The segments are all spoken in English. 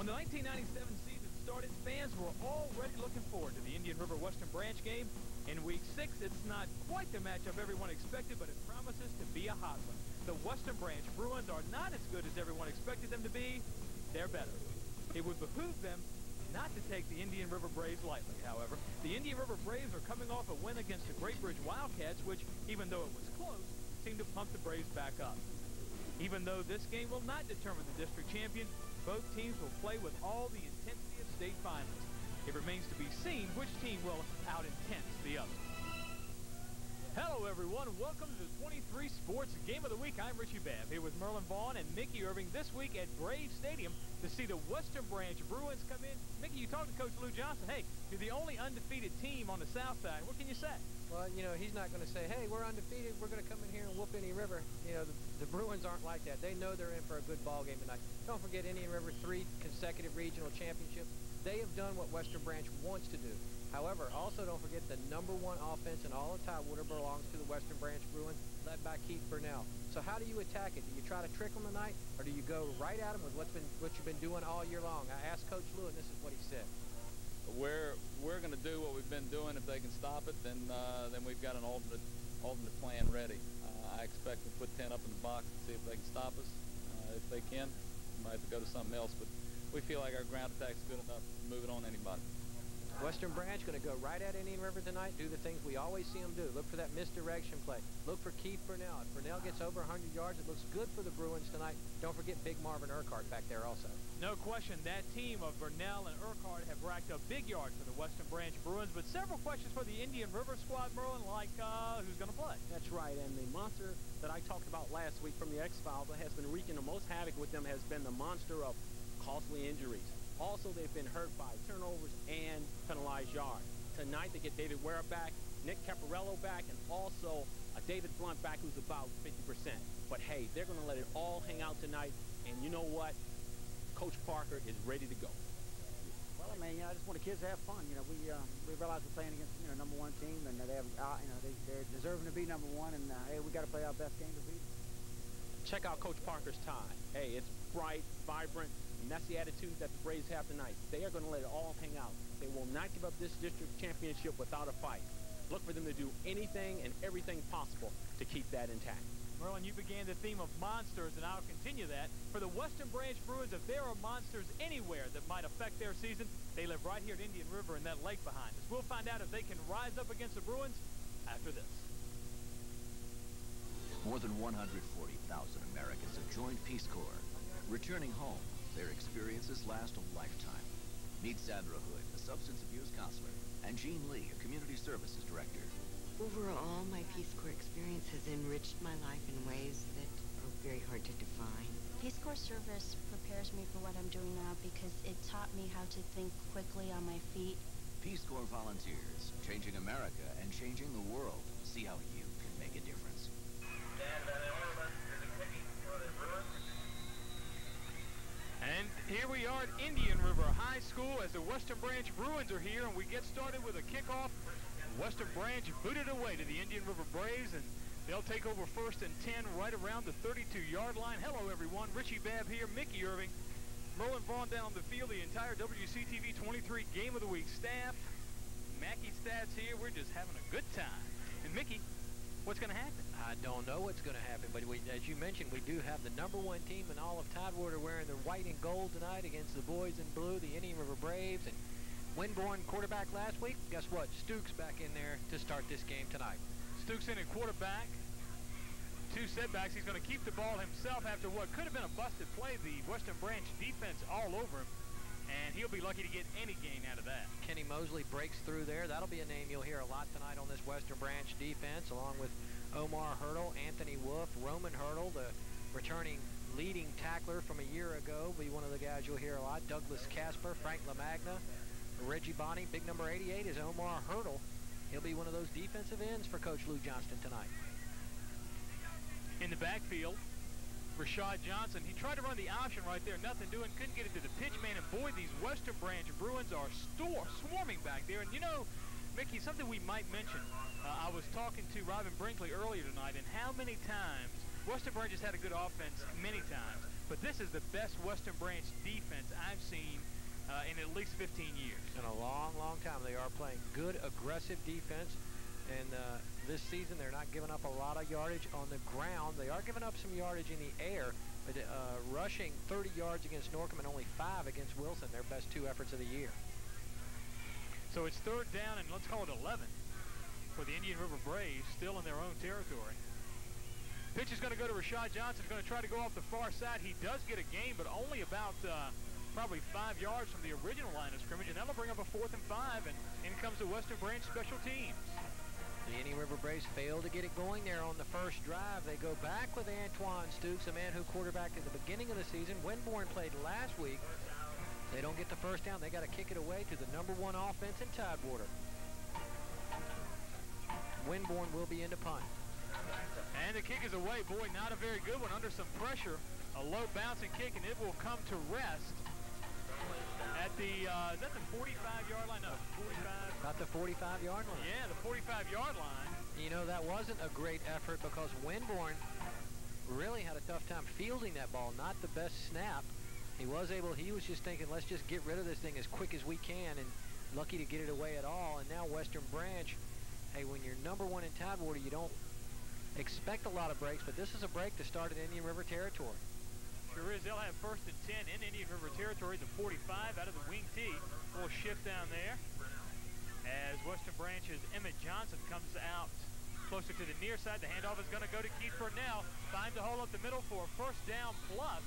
When the 1997 season started, fans were already looking forward to the Indian River Western Branch game. In Week 6, it's not quite the matchup everyone expected, but it promises to be a hot one. The Western Branch Bruins are not as good as everyone expected them to be. They're better. It would behoove them not to take the Indian River Braves lightly, however. The Indian River Braves are coming off a win against the Great Bridge Wildcats, which, even though it was close, seemed to pump the Braves back up. Even though this game will not determine the district champion, both teams will play with all the intensity of state finals. It remains to be seen which team will out-intense the other. Hello, everyone. Welcome to the 23 Sports Game of the Week. I'm Richie Babb here with Merlin Vaughn and Mickey Irving this week at Braves Stadium to see the Western Branch Bruins come in. Mickey, you talked to Coach Lou Johnson. Hey, you're the only undefeated team on the south side. What can you say? Well, you know, he's not going to say, hey, we're undefeated. We're going to come in here and whoop Indian River. You know, the Bruins aren't like that. They know they're in for a good ball game tonight. Don't forget Indian River, 3 consecutive regional championships. They have done what Western Branch wants to do. However, also don't forget the #1 offense in all of Tidewater belongs to the Western Branch Bruins, led by Keith Burnell. So how do you attack it? Do you try to trick them tonight, or do you go right at them with what you've been doing all year long? I asked Coach Lou, and this is what he said. We're going to do what we've been doing. If they can stop it, then we've got an alternate plan ready. I expect to put 10 up in the box and see if they can stop us. If they can, we might have to go to something else. But we feel like our ground attack is good enough to move it on anybody. Western Branch going to go right at Indian River tonight, do the things we always see them do. Look for that misdirection play. Look for Keith Burnell. If Burnell gets over 100 yards, it looks good for the Bruins tonight. Don't forget Big Marvin Urquhart back there also. No question, that team of Burnell and Urquhart have racked up big yards for the Western Branch Bruins, but several questions for the Indian River squad, Merlin, like who's going to play? That's right, and the monster that I talked about last week from the X-Files that has been wreaking the most havoc with them has been the monster of costly injuries. Also, they've been hurt by turnovers and penalized yards. Tonight, they get David Ware back, Nick Caparello back, and also a David Blunt back who's about 50%. But, hey, they're going to let it all hang out tonight. And you know what? Coach Parker is ready to go. Well, I mean, I just want the kids to have fun. You know, we realize we're playing against, #1 team, and they have, they're deserving to be #1, and hey, we got to play our best game to beat them. Check out Coach Parker's tie. Hey, it's bright, vibrant, and that's the attitude that the Braves have tonight. They are going to let it all hang out. They will not give up this district championship without a fight. Look for them to do anything and everything possible to keep that intact. Merlin, you began the theme of monsters, and I'll continue that. For the Western Branch Bruins, if there are monsters anywhere that might affect their season, they live right here at Indian River and that lake behind us. We'll find out if they can rise up against the Bruins after this. More than 140,000 Americans have joined Peace Corps. Returning home, their experiences last a lifetime. Meet Sandra Hood, a substance abuse counselor, and Jean Lee, a community services director. Overall, my Peace Corps experience has enriched my life in ways that are very hard to define. Peace Corps service prepares me for what I'm doing now because it taught me how to think quickly on my feet. Peace Corps volunteers, changing America and changing the world. See how you can make a difference. And here we are at Indian River High School as the Western Branch Bruins are here, and we get started with a kickoff. Western Branch booted away to the Indian River Braves, and they'll take over 1st and 10 right around the 32-yard line. Hello, everyone. Richie Babb here, Mickey Irving, Merlin Vaughn down on the field, the entire WCTV 23 Game of the Week staff. Mackey Stats here. We're just having a good time. And, Mickey, what's going to happen? I don't know what's going to happen, but as you mentioned, we do have the #1 team in all of Tidewater wearing the white and gold tonight against the boys in blue, the Indian River Braves. And Winborn quarterback last week. Guess what? Stooks back in there to start this game tonight. Stooks in at quarterback. 2 setbacks. He's going to keep the ball himself after what could have been a busted play. The Western Branch defense all over him, and he'll be lucky to get any gain out of that. Kenny Mosley breaks through there. That'll be a name you'll hear a lot tonight on this Western Branch defense, along with Omar Hurdle, Anthony Wolf, Roman Hurdle, the returning leading tackler from a year ago, be one of the guys you'll hear a lot. Douglas Casper, Frank LaMagna, Reggie Bonney. Big number 88 is Omar Hurdle. He'll be one of those defensive ends for Coach Lou Johnston tonight. In the backfield, Rashad Johnson. He tried to run the option right there, nothing doing, couldn't get it to the pitch man, and boy, these Western Branch Bruins are swarming back there. And you know, Mickey, something we might mention, I was talking to Robin Brinkley earlier tonight, and how many times Western Branch has had a good offense many times, but this is the best Western Branch defense I've seen in at least 15 years. In a long, long time. They are playing good, aggressive defense. And this season, they're not giving up a lot of yardage on the ground. They are giving up some yardage in the air, but rushing 30 yards against Norcom and only 5 against Wilson, their best 2 efforts of the year. So it's 3rd down and let's call it 11 for the Indian River Braves, still in their own territory. Pitch is going to go to Rashad Johnson. Going to try to go off the far side. He does get a gain, but only about probably 5 yards from the original line of scrimmage, and that'll bring up a 4th and 5, and in comes the Western Branch special teams. The Indian River Braves failed to get it going there on the first drive. They go back with Antoine Stooks, a man who quarterbacked at the beginning of the season. Winborn played last week. They don't get the first down. They got to kick it away to the #1 offense in Tidewater. Winborn will be in to punt. And the kick is away. Boy, not a very good one. Under some pressure, a low bouncing kick, and it will come to rest at the, is that the 45-yard line? No, 45. About the 45-yard line. Yeah, the 45-yard line. You know, that wasn't a great effort because Winborn really had a tough time fielding that ball. Not the best snap. He was just thinking, let's just get rid of this thing as quick as we can, and lucky to get it away at all. And now Western Branch, hey, when you're #1 in Tidewater, you don't expect a lot of breaks, but this is a break to start in Indian River territory. Sure is. They'll have 1st and 10 in Indian River territory. The 45 out of the wing tee. We'll shift down there as Western Branch's Emmett Johnson comes out closer to the near side. The handoff is going to go to Keith Burnell. Find the hole up the middle for a 1st down plus.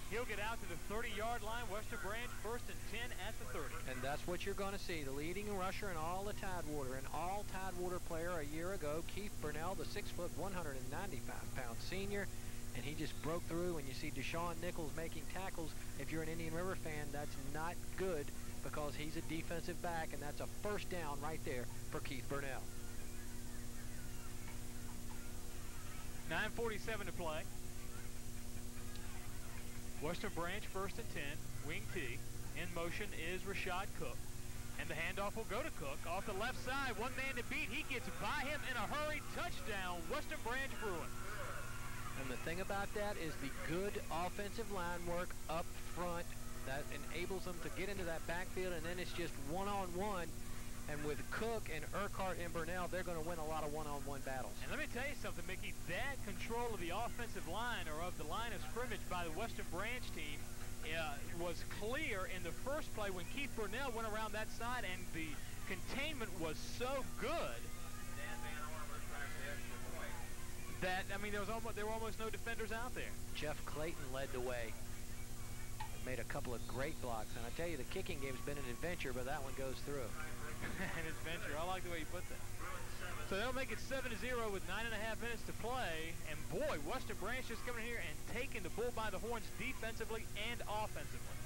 He'll get out to the 30-yard line. Western Branch 1st and 10 at the 30. And that's what you're going to see. The leading rusher in all the Tidewater, an all Tidewater player a year ago, Keith Burnell, the 6', 195-pound senior. And he just broke through, and you see Deshaun Nichols making tackles. If you're an Indian River fan, that's not good because he's a defensive back, and that's a 1st down right there for Keith Burnell. 9:47 to play. Western Branch 1st and 10, wing tee. In motion is Rashad Cook. And the handoff will go to Cook. Off the left side, one man to beat. He gets by him in a hurry. Touchdown, Western Branch Bruins. And the thing about that is the good offensive line work up front that enables them to get into that backfield, and then it's just one-on-one. And with Cook and Urquhart and Burnell, they're going to win a lot of one-on-one battles. And let me tell you something, Mickey. That control of the offensive line, or of the line of scrimmage by the Western Branch team, was clear in the first play when Keith Burnell went around that side, and the containment was so good that, I mean, there were almost no defenders out there. Jeff Clayton led the way. Made a couple of great blocks. And I tell you, the kicking game's been an adventure, but that one goes through. An adventure. I like the way you put that. So they'll make it 7-0 with 9.5 minutes to play. And boy, Western Branch just coming in here and taking the bull by the horns defensively and offensively.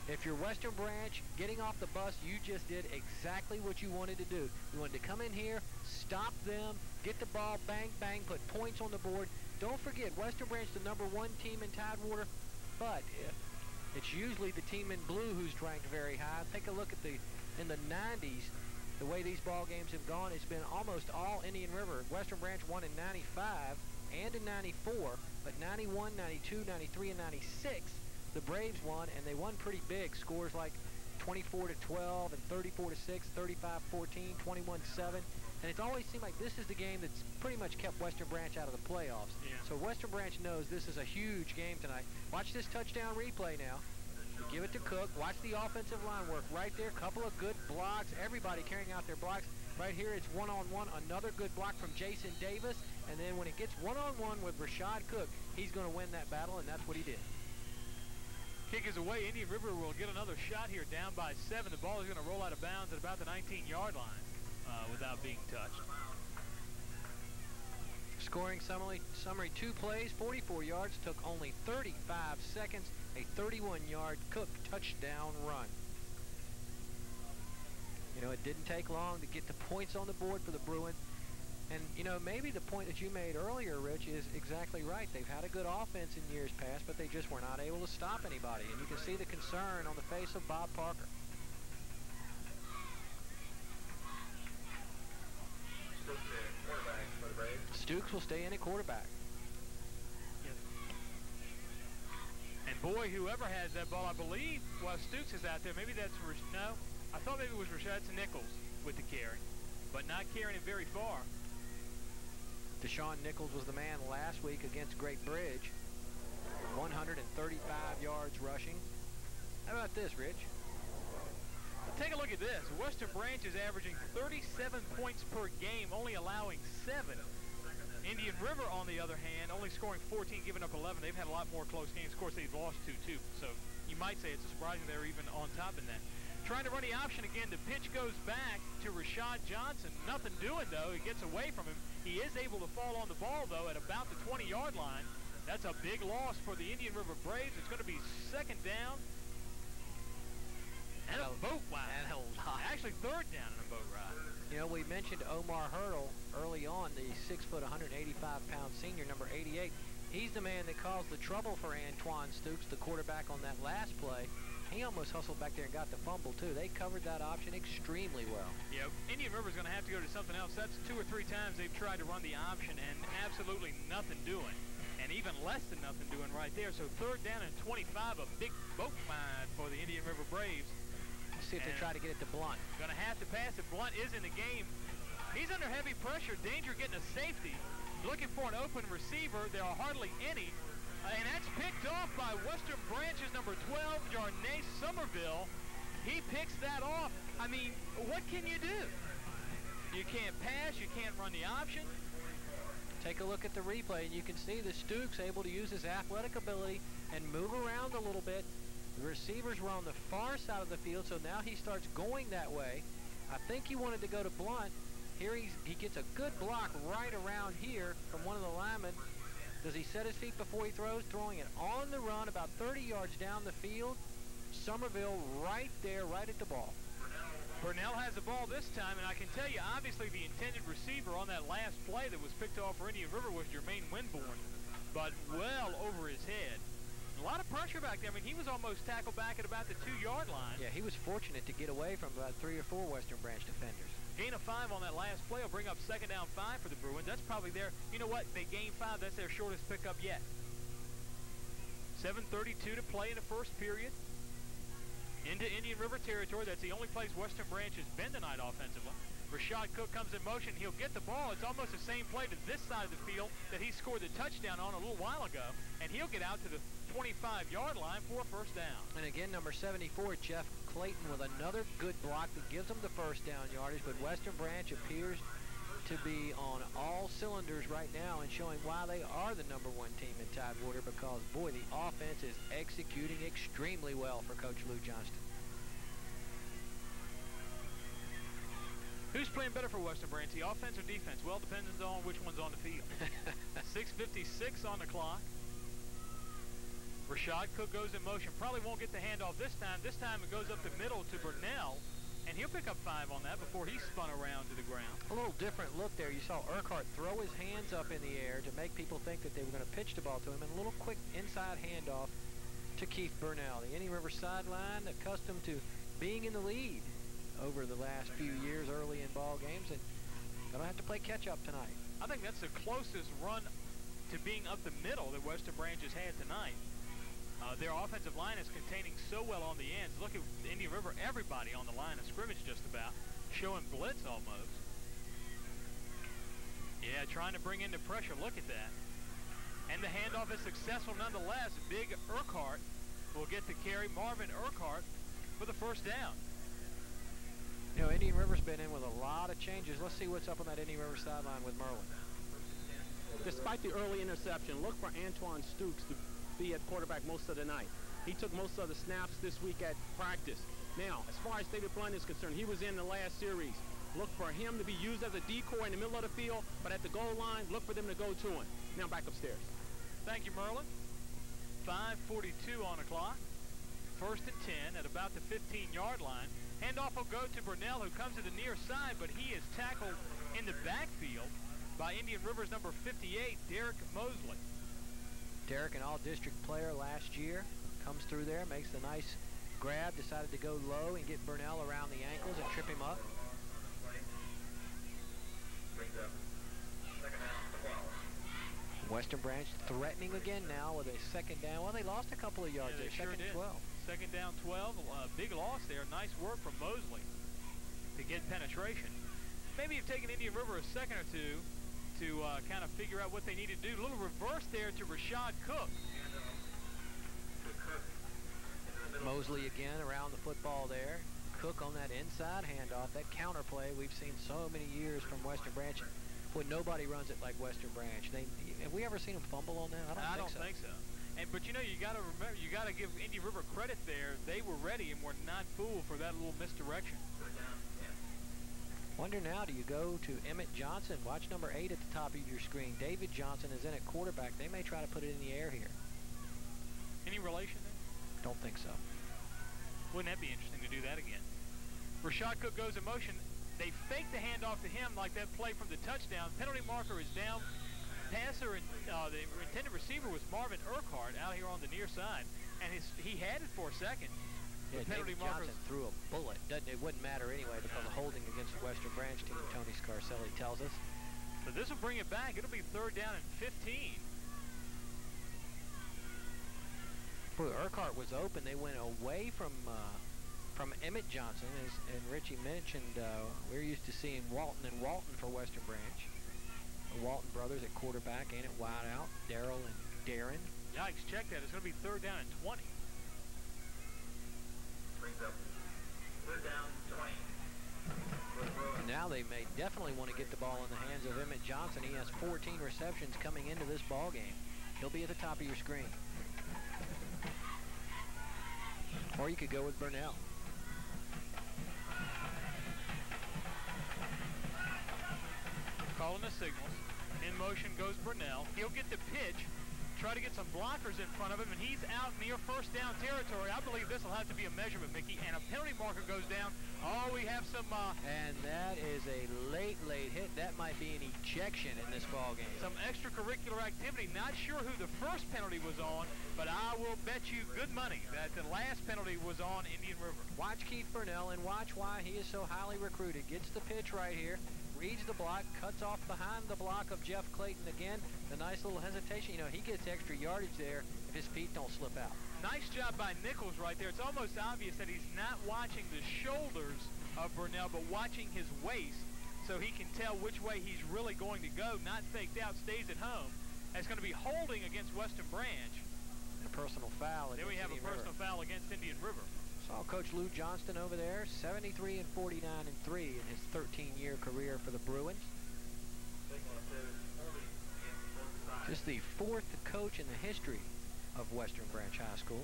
If you're Western Branch, getting off the bus, you just did exactly what you wanted to do. You wanted to come in here, stop them, get the ball, bang, bang, put points on the board. Don't forget, Western Branch, the #1 team in Tidewater, but it's usually the team in blue who's ranked very high. Take a look at in the 90s, the way these ball games have gone. It's been almost all Indian River. Western Branch won in 95 and in 94, but 91, 92, 93, and 96, the Braves won, and they won pretty big. Scores like 24-12 and 34-6, 35-14, 21-7. And it's always seemed like this is the game that's pretty much kept Western Branch out of the playoffs. Yeah. So Western Branch knows this is a huge game tonight. Watch this touchdown replay now. You give it to Cook. Watch the offensive line work right there. Couple of good blocks. Everybody carrying out their blocks. Right here, it's one-on-one. Another good block from Jason Davis. And then when it gets one-on-one with Rashad Cook, he's going to win that battle, and that's what he did. Kick is away. Indian River will get another shot here, down by 7. The ball is going to roll out of bounds at about the 19-yard line. Without being touched. Scoring summary 2 plays, 44 yards, took only 35 seconds, a 31-yard Cook touchdown run. You know, it didn't take long to get the points on the board for the Bruins. And, you know, maybe the point that you made earlier, Rich, is exactly right. They've had a good offense in years past, but they just were not able to stop anybody. And you can see the concern on the face of Bob Parker. Quarterback for the Braves. Stooks will stay in at quarterback. Yes. boy, whoever has that ball, I believe, well, Stooks is out there. Maybe that's, no, I thought maybe it was Rashad Nichols with the carry, but not carrying it very far. Deshaun Nichols was the man last week against Great Bridge. 135 yards rushing. How about this, Rich? Take a look at this. Western Branch is averaging 37 points per game, only allowing 7. Indian River, on the other hand, only scoring 14, giving up 11. They've had a lot more close games. Of course, they've lost 2, too. So you might say it's surprising they're even on top in that. Trying to run the option again. The pitch goes back to Rashad Johnson. Nothing doing, though. He gets away from him. He is able to fall on the ball, though, at about the 20-yard line. That's a big loss for the Indian River Braves. It's going to be second down. And a boat ride. And a lot. Actually, third down in a boat ride. You know, we mentioned Omar Hurdle early on, the 6', 185-pound senior, number 88. He's the man that caused the trouble for Antoine Stooks, the quarterback on that last play. He almost hustled back there and got the fumble, too. They covered that option extremely well. Yeah, Indian River's going to have to go to something else. That's 2 or 3 times they've tried to run the option and absolutely nothing doing. And even less than nothing doing right there. So third down and 25, a big boat ride for the Indian River Braves. See if they try to get it to Blunt. Going to have to pass it. Blunt is in the game. He's under heavy pressure. Danger getting a safety. Looking for an open receiver. There are hardly any. And that's picked off by Western Branch's number 12, Jarnay Somerville. He picks that off. I mean, what can you do? You can't pass. You can't run the option. Take a look at the replay, and you can see that Stooks able to use his athletic ability and move around a little bit. The receivers were on the far side of the field, so now he starts going that way. I think he wanted to go to Blunt. Here he gets a good block right around here from one of the linemen. Does he set his feet before he throws? Throwing it on the run about 30 yards down the field. Somerville right there, right at the ball. Burnell has the ball this time, and I can tell you, obviously, the intended receiver on that last play that was picked off for Indian River was Jermaine Winborn, but well over his head. A lot of pressure back there. I mean, he was almost tackled back at about the 2-yard line. Yeah, he was fortunate to get away from about 3 or 4 Western Branch defenders. Gain of 5 on that last play will bring up second down 5 for the Bruins. That's probably their, you know what, they gained 5. That's their shortest pickup yet. 7:32 to play in the first period. Into Indian River territory. That's the only place Western Branch has been tonight offensively. Rashad Cook comes in motion. He'll get the ball. It's almost the same play to this side of the field that he scored the touchdown on a little while ago. And he'll get out to the 25-yard line for a first down. And again, number 74, Jeff Clayton, with another good block that gives him the first down yardage. But Western Branch appears to be on all cylinders right now and showing why they are the number 1 team in Tidewater, because, boy, the offense is executing extremely well for Coach Lou Johnston. Who's playing better for Western Branch, the offense or defense? Well, depends on which one's on the field. 6:56 on the clock. Rashad Cook goes in motion. Probably won't get the handoff this time. This time it goes up the middle to Burnell, and he'll pick up 5 on that before he's spun around to the ground. A little different look there. You saw Urquhart throw his hands up in the air to make people think that they were going to pitch the ball to him, and a little quick inside handoff to Keith Burnell. The Indian River sideline, accustomed to being in the lead over the last few years early in ball games, and going to have to play catch-up tonight. I think that's the closest run to being up the middle that Western Branch has had tonight. Their offensive line is containing so well on the ends. Look at Indian River, everybody on the line of scrimmage just about, showing blitz almost. Yeah, trying to bring in the pressure. Look at that. And the handoff is successful nonetheless. Big Urquhart will get the carry. Marvin Urquhart for the first down. You know, Indian River's been in with a lot of changes. Let's see what's up on that Indian River sideline with Merlin. Despite the early interception, look for Antoine Stooks to be at quarterback most of the night. He took most of the snaps this week at practice. Now, as far as David Blunt is concerned, he was in the last series. Look for him to be used as a decoy in the middle of the field, but at the goal line, look for them to go to him. Now back upstairs. Thank you, Merlin. 5:42 on the clock. First and 10 at about the 15-yard line. Handoff will go to Burnell, who comes to the near side, but he is tackled in the backfield by Indian River's number 58, Derek Mosley. Derek, an all-district player last year, comes through there, makes the nice grab, decided to go low and get Burnell around the ankles and trip him up. Western Branch threatening again now with a second down. Well, they lost a couple of yards there. Sure Second and 12. Second down 12. Big loss there. Nice work from Mosley to get penetration. Maybe you've taken Indian River a second or two to kind of figure out what they need to do. A little reverse there to Rashad Cook. Mosley again around the football there. Cook on that inside handoff, that counter play we've seen so many years from Western Branch. Boy, nobody runs it like Western Branch. Have we ever seen them fumble on that? I don't think so. But you know, you got to remember, you got to give Indian River credit there. They were ready and were not fooled for that little misdirection. Wonder now, do you go to Emmett Johnson? Watch number 8 at the top of your screen. David Johnson is in at quarterback. They may try to put it in the air here. Any relation there? Don't think so. Wouldn't that be interesting to do that again? Rashad Cook goes in motion. They fake the handoff to him like that play from the touchdown. Penalty marker is down. Passer and the intended receiver was Marvin Urquhart out here on the near side, and he had it for a second. Yeah, David Johnson threw a bullet. It wouldn't matter anyway because of holding against the Western Branch team, Tony Scarcelli tells us. So this will bring it back. It'll be third down and 15. Boy, Urquhart was open. They went away from Emmett Johnson, and Richie mentioned we're used to seeing Walton and Walton for Western Branch. The Walton brothers at quarterback and at wideout, Darrell and Darren. Yikes, check that. It's going to be third down and 20. Third down, 20. And now they may definitely want to get the ball in the hands of Emmett Johnson. He has 14 receptions coming into this ball game. He'll be at the top of your screen. Or you could go with Burnell. Calling the signals. In motion goes Burnell. He'll get the pitch, try to get some blockers in front of him, and he's out near first down territory. I believe this will have to be a measurement, Mickey, and a penalty marker goes down. Oh, we have some... and that is a late hit. That might be an ejection in this ball game. Some extracurricular activity. Not sure who the first penalty was on, but I will bet you good money that the last penalty was on Indian River. Watch Keith Burnell and watch why he is so highly recruited. Gets the pitch right here. Reads the block, cuts off behind the block of Jeff Clayton again. The nice little hesitation. You know, he gets extra yardage there if his feet don't slip out. Nice job by Nichols right there. It's almost obvious that he's not watching the shoulders of Burnell, but watching his waist so he can tell which way he's really going to go. Not faked out, stays at home. That's going to be holding against Western Branch. And a personal foul. Then we have a personal foul against Indian River. Saw Coach Lou Johnston over there, 73 and 49 and 3 in his 13-year career for the Bruins. Just the 4th coach in the history of Western Branch High School.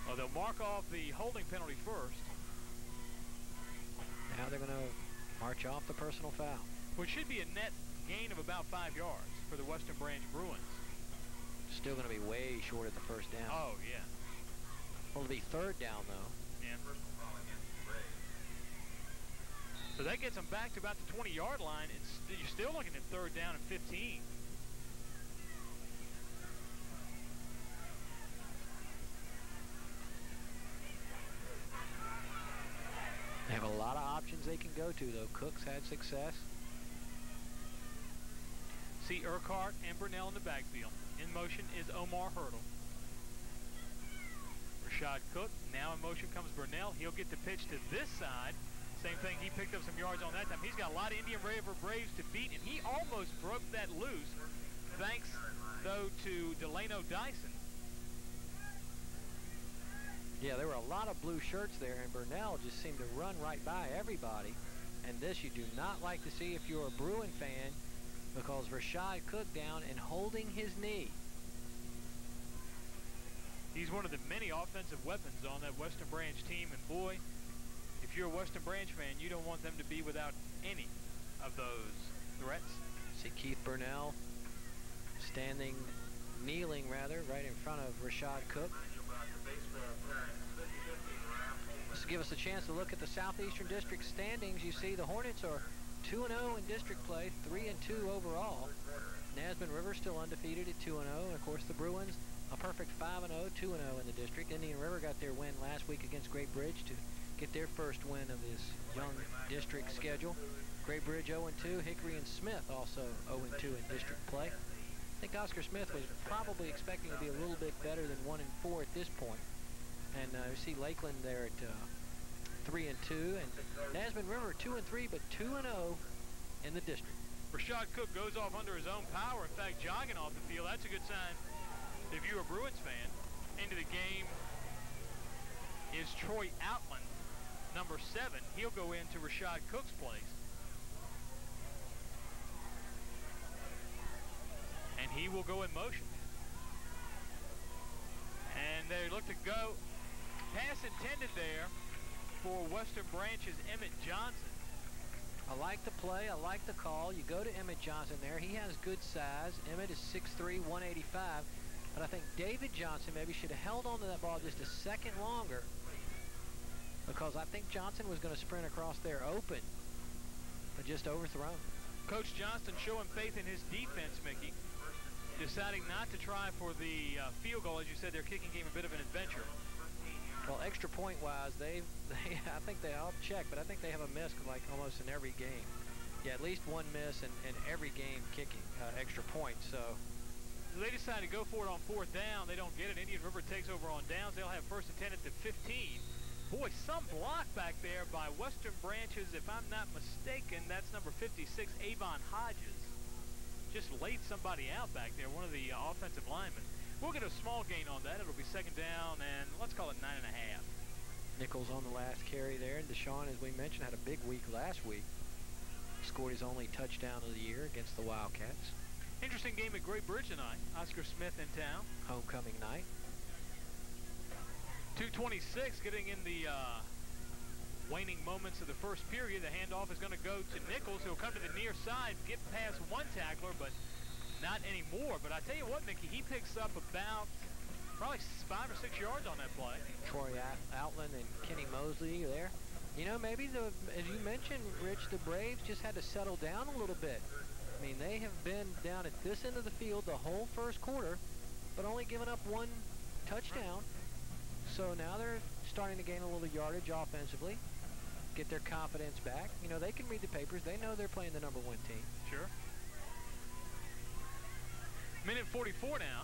Well, they'll mark off the holding penalty first. Now they're going to march off the personal foul. Which should be a net gain of about 5 yards for the Western Branch Bruins. Still going to be way short at the first down. Oh, yeah. Well, it'll be third down, though. Yeah. So that gets them back to about the 20-yard line. You're still looking at third down and 15. They have a lot of options they can go to, though. Cook's had success. See Urquhart and Burnell in the backfield. In motion is Omar Hurdle. Rashad Cook. Now in motion comes Burnell. He'll get the pitch to this side. Same thing. He picked up some yards on that time. He's got a lot of Indian River Braves to beat, and he almost broke that loose. Thanks, though, to Delano Dyson. Yeah, there were a lot of blue shirts there, and Burnell just seemed to run right by everybody. And this you do not like to see if you're a Bruin fan, because Rashad Cook down and holding his knee. He's one of the many offensive weapons on that Western Branch team, and boy, if you're a Western Branch fan, you don't want them to be without any of those threats. See Keith Burnell kneeling rather, right in front of Rashad Cook. This will give us a chance to look at the Southeastern District standings. You see the Hornets are 2-0 in district play, 3-2 overall. Nesbitt River still undefeated at 2-0. And of course the Bruins a perfect 5-0, 2-0 in the district. Indian River got their win last week against Great Bridge to get their first win of this young district schedule. Great Bridge 0-2. Hickory and Smith also 0-2 in district play. I think Oscar Smith was probably expecting to be a little bit better than 1-4 at this point. And you see Lakeland there at 3-2, and Nesbitt River 2-3, but 2-0 in the district. Rashad Cook goes off under his own power. In fact, jogging off the field. That's a good sign if you're a Bruins fan. Into the game is Troy Outland, number 7. He'll go into Rashad Cook's place. And he will go in motion. And they look to go. Pass intended there for Western Branch's Emmett Johnson. I like the play. I like the call. You go to Emmett Johnson there. He has good size. Emmett is 6'3", 185. But I think David Johnson maybe should have held on to that ball just a second longer, because I think Johnson was going to sprint across there open, but just overthrown. Coach Johnston showing faith in his defense, Mickey. Deciding not to try for the field goal. As you said, their kicking game a bit of an adventure. Well, extra point wise, I think I'll check, but I think they have a miss like almost in every game. Yeah, at least one miss in every game kicking extra point. So they decide to go for it on 4th down. They don't get it. Indian River takes over on downs. They'll have first and 10 at the 15. Boy, some block back there by Western Branches. If I'm not mistaken, that's number 56, Avon Hodges. Just laid somebody out back there, one of the offensive linemen. We'll get a small gain on that. It'll be 2nd down, and let's call it 9.5. Nichols on the last carry there. And Deshaun, as we mentioned, had a big week last week. Scored his only touchdown of the year against the Wildcats. Interesting game at Great Bridge tonight. Oscar Smith in town. Homecoming night. 2:26, getting in the waning moments of the first period. The handoff is going to go to Nichols. He'll come to the near side, get past one tackler, but not anymore. But I tell you what, Mickey, he picks up about probably 5 or 6 yards on that play. Troy Outland and Kenny Mosley there. You know, maybe as you mentioned, Rich, the Braves just had to settle down a little bit. I mean, they have been down at this end of the field the whole first quarter, but only given up 1 touchdown. So now they're starting to gain a little yardage offensively, get their confidence back. You know, they can read the papers. They know they're playing the number 1 team. Sure. Minute 44 now.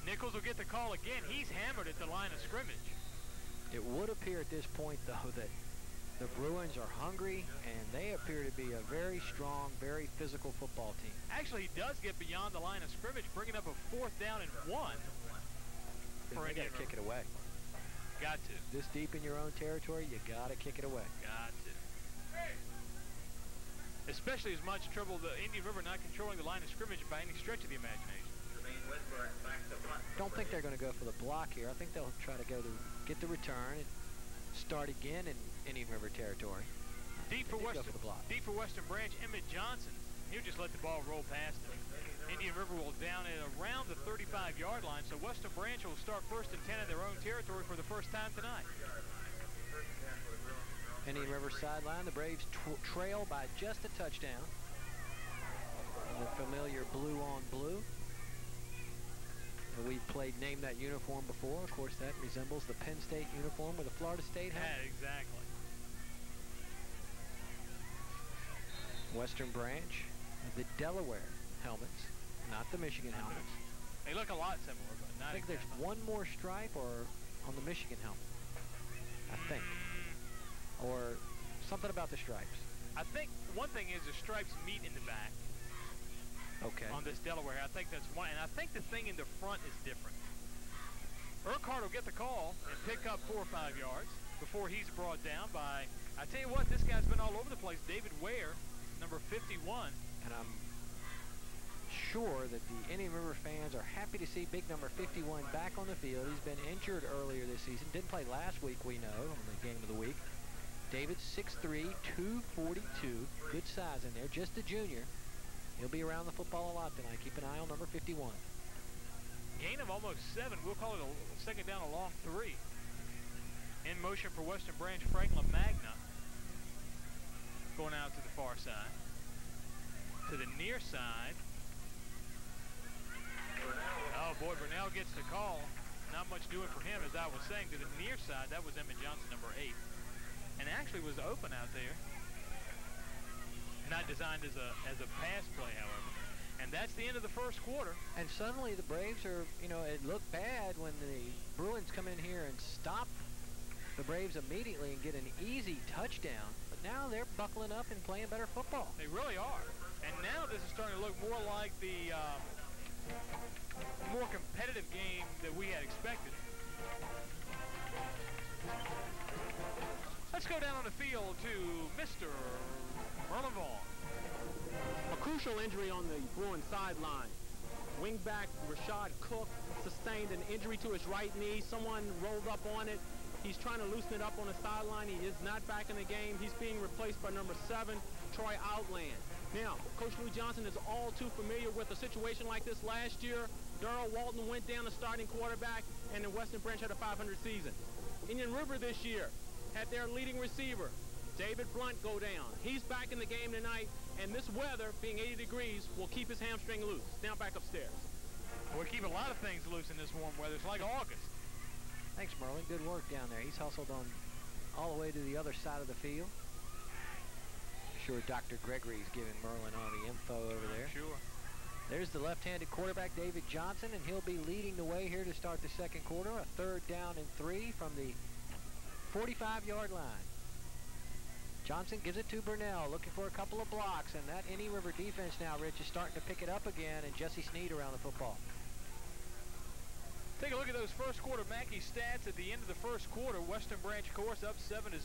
Nichols will get the call again. He's hammered at the line of scrimmage. It would appear at this point, though, that the Bruins are hungry, and they appear to be a very strong, very physical football team. Actually, he does get beyond the line of scrimmage, bringing up a 4th down and 1. They got to kick it away. Got to. This deep in your own territory, you got to kick it away. Got to. Especially as much trouble the Indian River not controlling the line of scrimmage by any stretch of the imagination. Don't think they're going to go for the block here. I think they'll try to go to get the return and start again in Indian River territory. Deep for Western Branch, Emmett Johnson. He'll just let the ball roll past him. Indian River will down at around the 35-yard line, so Western Branch will start first and 10 in their own territory for the first time tonight. Indian River sideline, the Braves trail by just a touchdown. And the familiar blue on blue. And we've played Name That Uniform before. Of course, that resembles the Penn State uniform with a Florida State helmet. Yeah, exactly. Western Branch, the Delaware helmets, not the Michigan helmets. They look a lot similar, but not I think there's one more stripe or on the Michigan helmet, I think. Or something about the stripes. I think one thing is the stripes meet in the back. Okay. On this Delaware, I think that's one. And I think the thing in the front is different. Urquhart will get the call and pick up 4 or 5 yards before he's brought down by, I tell you what, this guy's been all over the place. David Ware, number 51. And I'm sure that the Indian River fans are happy to see big number 51 back on the field. He's been injured earlier this season. Didn't play last week, we know, on the game of the week. David, 6'3", 242. Good size in there. Just a junior. He'll be around the football a lot tonight. Keep an eye on number 51. Gain of almost 7. We'll call it a 2nd down, a long 3. In motion for Western Branch, Franklin Magna. Going out to the far side. To the near side. Oh, boy, Burnell gets the call. Not much doing for him, as I was saying. To the near side, that was Emmett Johnson, number 8. And actually was open out there. Not designed as a pass play, however. And that's the end of the first quarter. And suddenly the Braves are, you know, it looked bad when the Bruins come in here and stop the Braves immediately and get an easy touchdown. But now they're buckling up and playing better football. They really are. And now this is starting to look more like the more competitive game that we had expected. Let's go down on the field to Mr. Merlin Vaughn. A crucial injury on the Bruins sideline. Wingback Rashad Cook sustained an injury to his right knee. Someone rolled up on it. He's trying to loosen it up on the sideline. He is not back in the game. He's being replaced by number 7, Troy Outland. Now, Coach Louis Johnson is all too familiar with a situation like this last year. Darrell Walton went down the starting quarterback, and the Western Branch had a 500 season. Indian River this year had their leading receiver, David Blunt, go down. He's back in the game tonight, and this weather, being 80 degrees, will keep his hamstring loose. Now back upstairs. We'll keep a lot of things loose in this warm weather. It's like August. Thanks, Merlin. Good work down there. He's hustled on all the way to the other side of the field. Sure, Dr. Gregory's giving Merlin all the info over there. Sure. There's the left-handed quarterback, David Johnson, and he'll be leading the way here to start the second quarter. A 3rd down and 3 from the 45-yard line. Johnson gives it to Burnell, looking for a couple of blocks, and that Indian River defense now, Rich, is starting to pick it up again, and Jesse Sneed around the football. Take a look at those first quarter Mackey stats at the end of the first quarter. Western Branch, of course, up 7-0.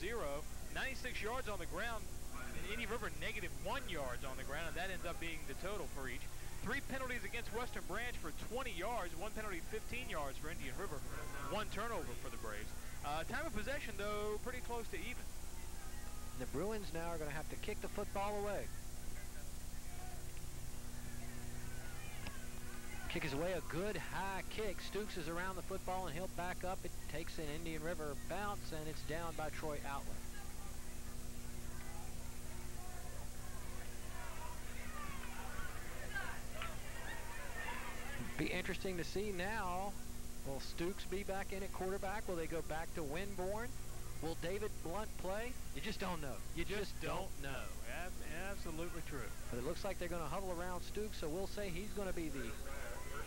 96 yards on the ground. And Indian River negative 1 yards on the ground, and that ends up being the total for each. 3 penalties against Western Branch for 20 yards. 1 penalty, 15 yards for Indian River. 1 turnover for the Braves. Time of possession, though, pretty close to even. The Bruins now are going to have to kick the football away. Kick is away, a good high kick. Stooks is around the football, and he'll back up. It takes an Indian River bounce, and it's down by Troy Outland. Be interesting to see now. Will Stooks be back in at quarterback? Will they go back to Winborn? Will David Blunt play? You just don't know. You just don't know. Absolutely true. But it looks like they're going to huddle around Stooks, so we'll say he's going to be the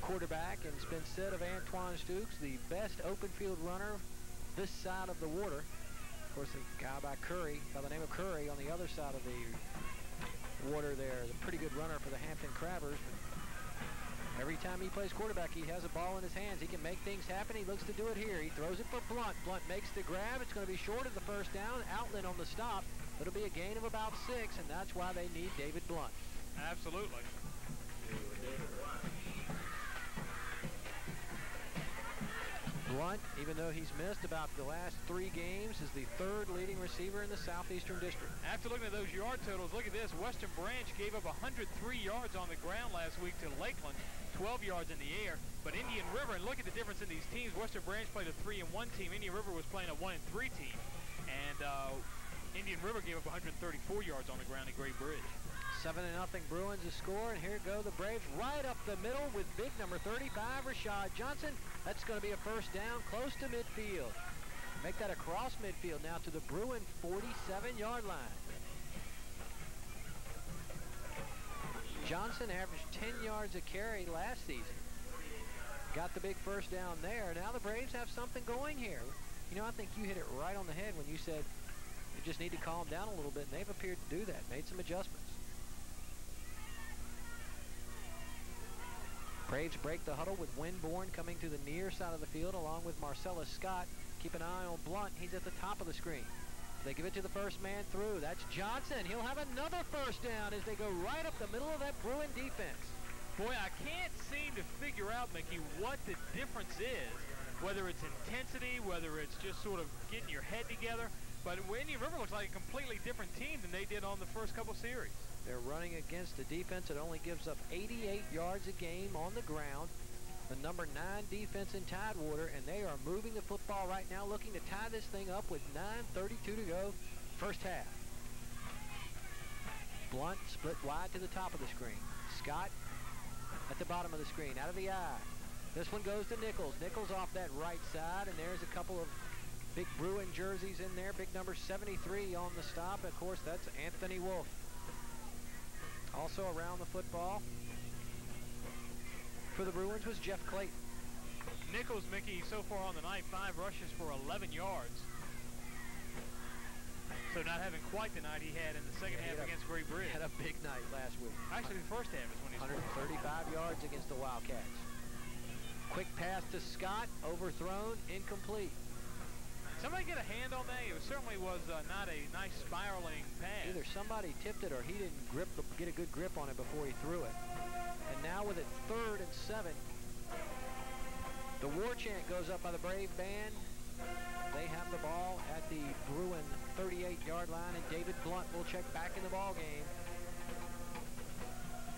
quarterback. And it's been said of Antoine Stooks, the best open field runner this side of the water. Of course, a guy by the name of Curry, on the other side of the water there, is a pretty good runner for the Hampton Crabbers. Every time he plays quarterback, he has a ball in his hands. He can make things happen. He looks to do it here. He throws it for Blunt. Blunt makes the grab. It's going to be short of the first down. Outland on the stop. It'll be a gain of about 6, and that's why they need David Blunt. Absolutely. Blunt, even though he's missed about the last 3 games, is the 3rd leading receiver in the Southeastern District. After looking at those yard totals, look at this. Western Branch gave up 103 yards on the ground last week to Lakeland, 12 yards in the air. But Indian River, and look at the difference in these teams. Western Branch played a 3-1 team. Indian River was playing a 1-3 team. And Indian River gave up 134 yards on the ground at Great Bridge. 7-0 Bruins to score, and here go the Braves right up the middle with big number 35, Rashad Johnson. That's going to be a first down close to midfield. Make that across midfield now to the Bruin 47-yard line. Johnson averaged 10 yards a carry last season. Got the big first down there. Now the Braves have something going here. You know, I think you hit it right on the head when you said you just need to calm down a little bit, and they've appeared to do that, made some adjustments. Braves break the huddle with Winborn coming to the near side of the field along with Marcellus Scott. Keep an eye on Blunt. He's at the top of the screen. They give it to the first man through. That's Johnson. He'll have another first down as they go right up the middle of that Bruin defense. Boy, I can't seem to figure out, Mickey, what the difference is. Whether it's intensity, whether it's just sort of getting your head together. But Indian River looks like a completely different team than they did on the first couple series. They're running against a defense that only gives up 88 yards a game on the ground. The number 9 defense in Tidewater, and they are moving the football right now, looking to tie this thing up with 9:32 to go, first half. Blunt split wide to the top of the screen. Scott at the bottom of the screen, out of the eye. This one goes to Nichols. Nichols off that right side, and there's a couple of big Bruin jerseys in there. Big number 73 on the stop. Of course, that's Anthony Wolf. Also around the football for the Bruins was Jeff Clayton. Nichols, Mickey, so far on the night, 5 rushes for 11 yards. So not having quite the night he had in the second half against Great Bridge. Had a big night last week. Actually, the first half is when he scored. 135 yards against the Wildcats. Quick pass to Scott, overthrown, incomplete. Somebody get a hand on that? It certainly was not a nice spiraling pass. Either somebody tipped it or he didn't get a good grip on it before he threw it. And now with it 3rd and 7, the war chant goes up by the Brave band. They have the ball at the Bruin 38-yard line, and David Blunt will check back in the ball game.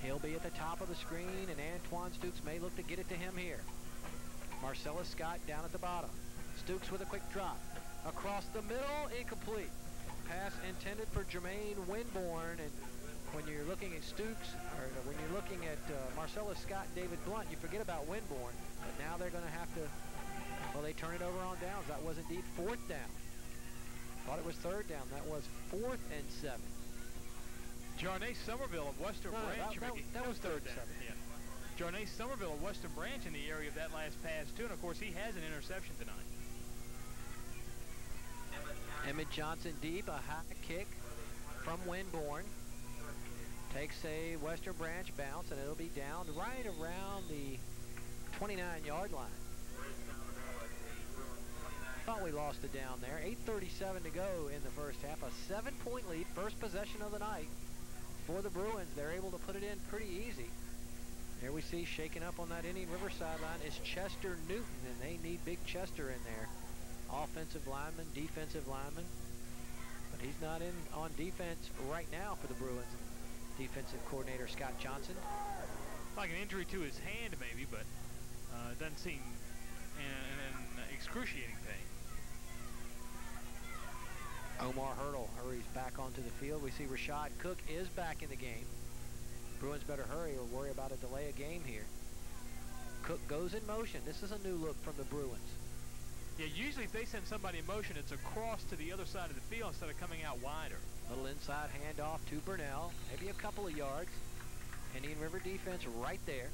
He'll be at the top of the screen, and Antoine Stukes may look to get it to him here. Marcellus Scott down at the bottom. Stukes with a quick drop. Across the middle, incomplete. Pass intended for Jermaine Winborn, and when you're looking at Stukes, or when you're looking at Marcellus Scott, David Blunt, you forget about Winborn, but now they're going to have to, well, they turn it over on downs. That was indeed 4th down. Thought it was 3rd down. That was 4th and 7. Jarnay Somerville of Western Branch. That was 3rd down. Yeah. Jarnay Somerville of Western Branch in the area of that last pass, too. And, of course, he has an interception tonight. Emmett Johnson deep, a high kick from Winborn. Takes a Western Branch bounce, and it'll be down right around the 29-yard line. Thought we lost it down there. 8:37 to go in the first half. A 7-point lead, first possession of the night for the Bruins. They're able to put it in pretty easy. There we see shaking up on that Indian River sideline is Chester Newton, and they need big Chester in there. Offensive lineman, defensive lineman. But he's not in on defense right now for the Bruins. Defensive coordinator Scott Johnson. Like an injury to his hand maybe, but it doesn't seem an excruciating pain. Omar Hurdle hurries back onto the field. We see Rashad Cook is back in the game. Bruins better hurry or worry about a delay of game here. Cook goes in motion. This is a new look from the Bruins. Yeah, usually if they send somebody in motion, it's across to the other side of the field instead of coming out wider. Little inside handoff to Burnell. Maybe a couple of yards. Indian River defense right there.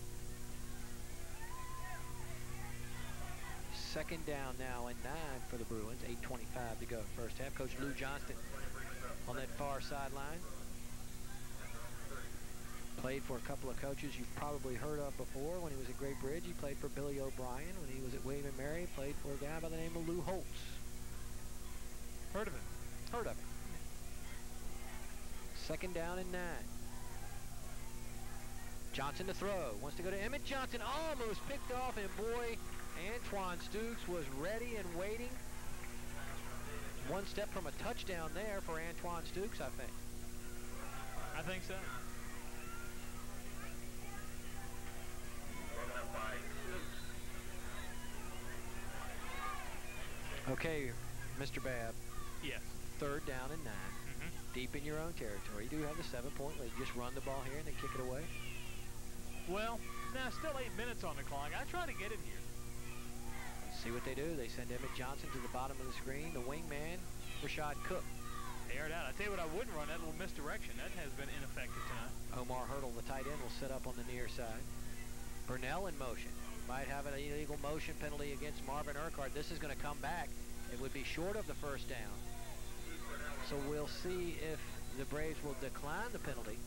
2nd down now and 9 for the Bruins. 8:25 to go first half. Coach Lou Johnston on that far sideline. Played for a couple of coaches you've probably heard of before. When he was at Great Bridge, he played for Billy O'Brien. When he was at William & Mary, played for a guy by the name of Lou Holtz. Heard of him? Heard of him. 2nd down and 9. Johnson to throw. Wants to go to Emmett Johnson. Almost picked off, and boy, Antoine Stukes was ready and waiting. One step from a touchdown there for Antoine Stukes, I think. I think so. Okay, Mr. Babb. Yes. 3rd down and 9. Deep in your own territory. You do have the 7-point lead. Just run the ball here and then kick it away. Well, now still 8 minutes on the clock. I try to get it here. Let's see what they do. They send Emmett Johnson to the bottom of the screen. The wingman, Rashad Cook. Air it out. I tell you what, I wouldn't run that little misdirection. That has been ineffective tonight. Omar Hurdle, the tight end, will set up on the near side. Burnell in motion. Might have an illegal motion penalty against Marvin Urquhart. This is going to come back. It would be short of the 1st down. So we'll see if the Braves will decline the penalty.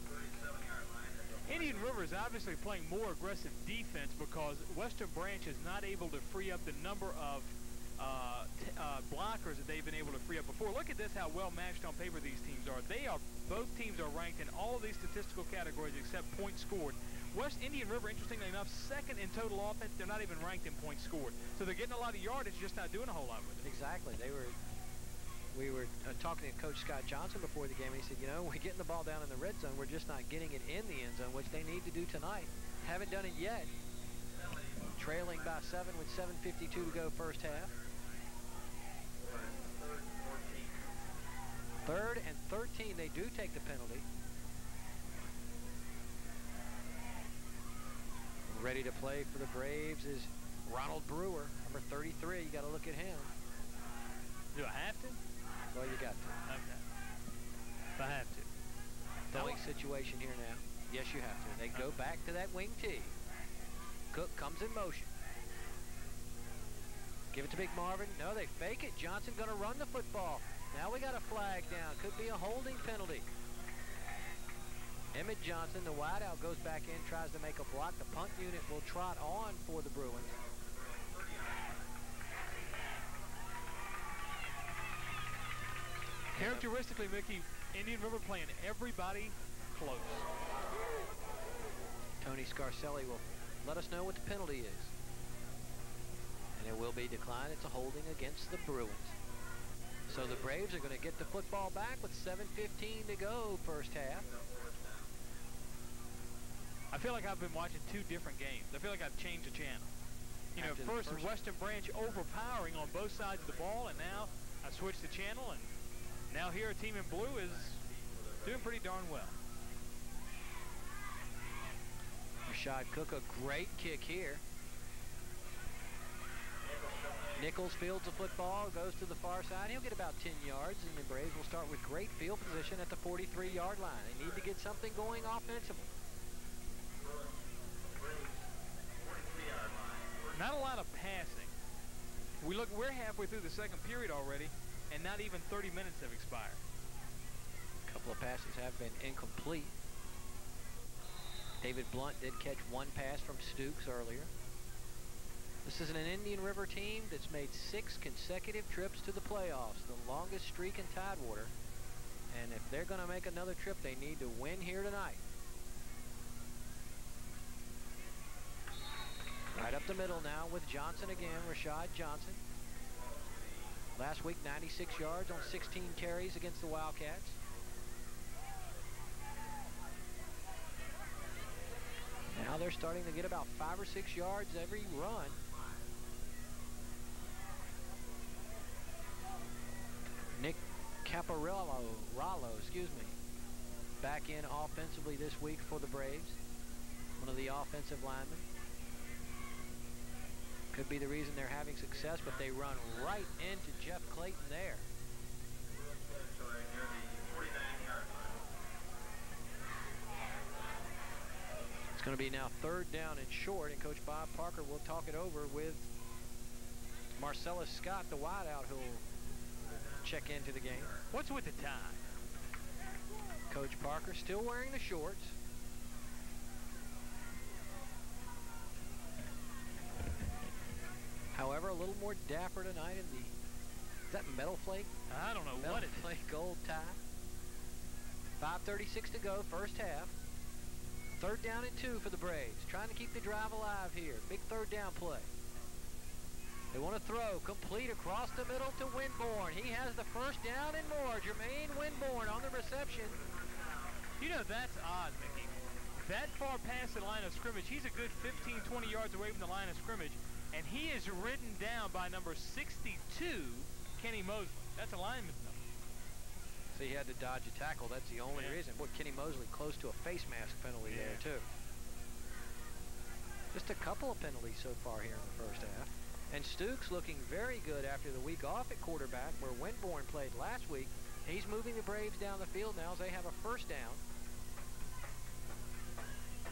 Indian River is obviously playing more aggressive defense because Western Branch is not able to free up the number of blockers that they've been able to free up before. Look at this, how well matched on paper these teams are. Both teams are ranked in all of these statistical categories except points scored. West Indian River, interestingly enough, 2nd in total offense. They're not even ranked in points scored. So they're getting a lot of yardage, just not doing a whole lot with it. Exactly. We were talking to Coach Scott Johnson before the game, and he said, you know, we're getting the ball down in the red zone. We're just not getting it in the end zone, which they need to do tonight. Haven't done it yet. Trailing by 7 with 7:52 to go first half. 3rd and 13. They do take the penalty. Ready to play for the Braves is Ronald Brewer, number 33. You got to look at him. Do I have to? Well, you got to. Okay. If I have to. Throwing situation here now. Yes, you have to. They go back to that wing tee. Cook comes in motion. Give it to Big Marvin. No, they fake it. Johnson going to run the football. Now we got a flag down. Could be a holding penalty. Emmett Johnson, the wideout, goes back in, tries to make a block. The punt unit will trot on for the Bruins. Characteristically, Mickey, Indian River playing everybody close. Tony Scarcelli will let us know what the penalty is. And it will be declined. It's a holding against the Bruins. So the Braves are going to get the football back with 7:15 to go first half. I feel like I've been watching two different games. I feel like I've changed the channel. You know, first Western Branch overpowering on both sides of the ball, and now I switched the channel, and now here a team in blue is doing pretty darn well. Rashad Cook, a great kick here. Nichols fields the football, goes to the far side. He'll get about 10 yards, and the Braves will start with great field position at the 43-yard line. They need to get something going offensively. Not a lot of passing. We're halfway through the second period already, and not even 30 minutes have expired. A couple of passes have been incomplete. David Blunt did catch one pass from Stooks earlier. This is an Indian River team that's made 6 consecutive trips to the playoffs, the longest streak in Tidewater. And if they're going to make another trip, they need to win here tonight. Right up the middle now with Johnson again, Rashad Johnson. Last week, 96 yards on 16 carries against the Wildcats. Now they're starting to get about 5 or 6 yards every run. Nick Caparello, back in offensively this week for the Braves. One of the offensive linemen. Could be the reason they're having success, but they run right into Jeff Clayton there. It's going to be now 3rd down and short, and Coach Bob Parker will talk it over with Marcellus Scott, the wideout, who will check into the game. What's with the time? Coach Parker still wearing the shorts. However, a little more dapper tonight in the, is that metal flake? I don't know metal what it is. Flake gold tie. 5:36 to go, first half. 3rd down and 2 for the Braves. Trying to keep the drive alive here. Big 3rd down play. They want to throw complete across the middle to Winborn. He has the first down and more. Jermaine Winborn on the reception. You know, that's odd, Mickey. That far past the line of scrimmage, he's a good 15, 20 yards away from the line of scrimmage, and he is ridden down by number 62, Kenny Mosley. That's a lineman's number. So he had to dodge a tackle. That's the only reason. Boy, Kenny Mosley close to a face mask penalty there, too. Just a couple of penalties so far here in the first half. And Stooks looking very good after the week off at quarterback, where Winborn played last week. He's moving the Braves down the field now as they have a first down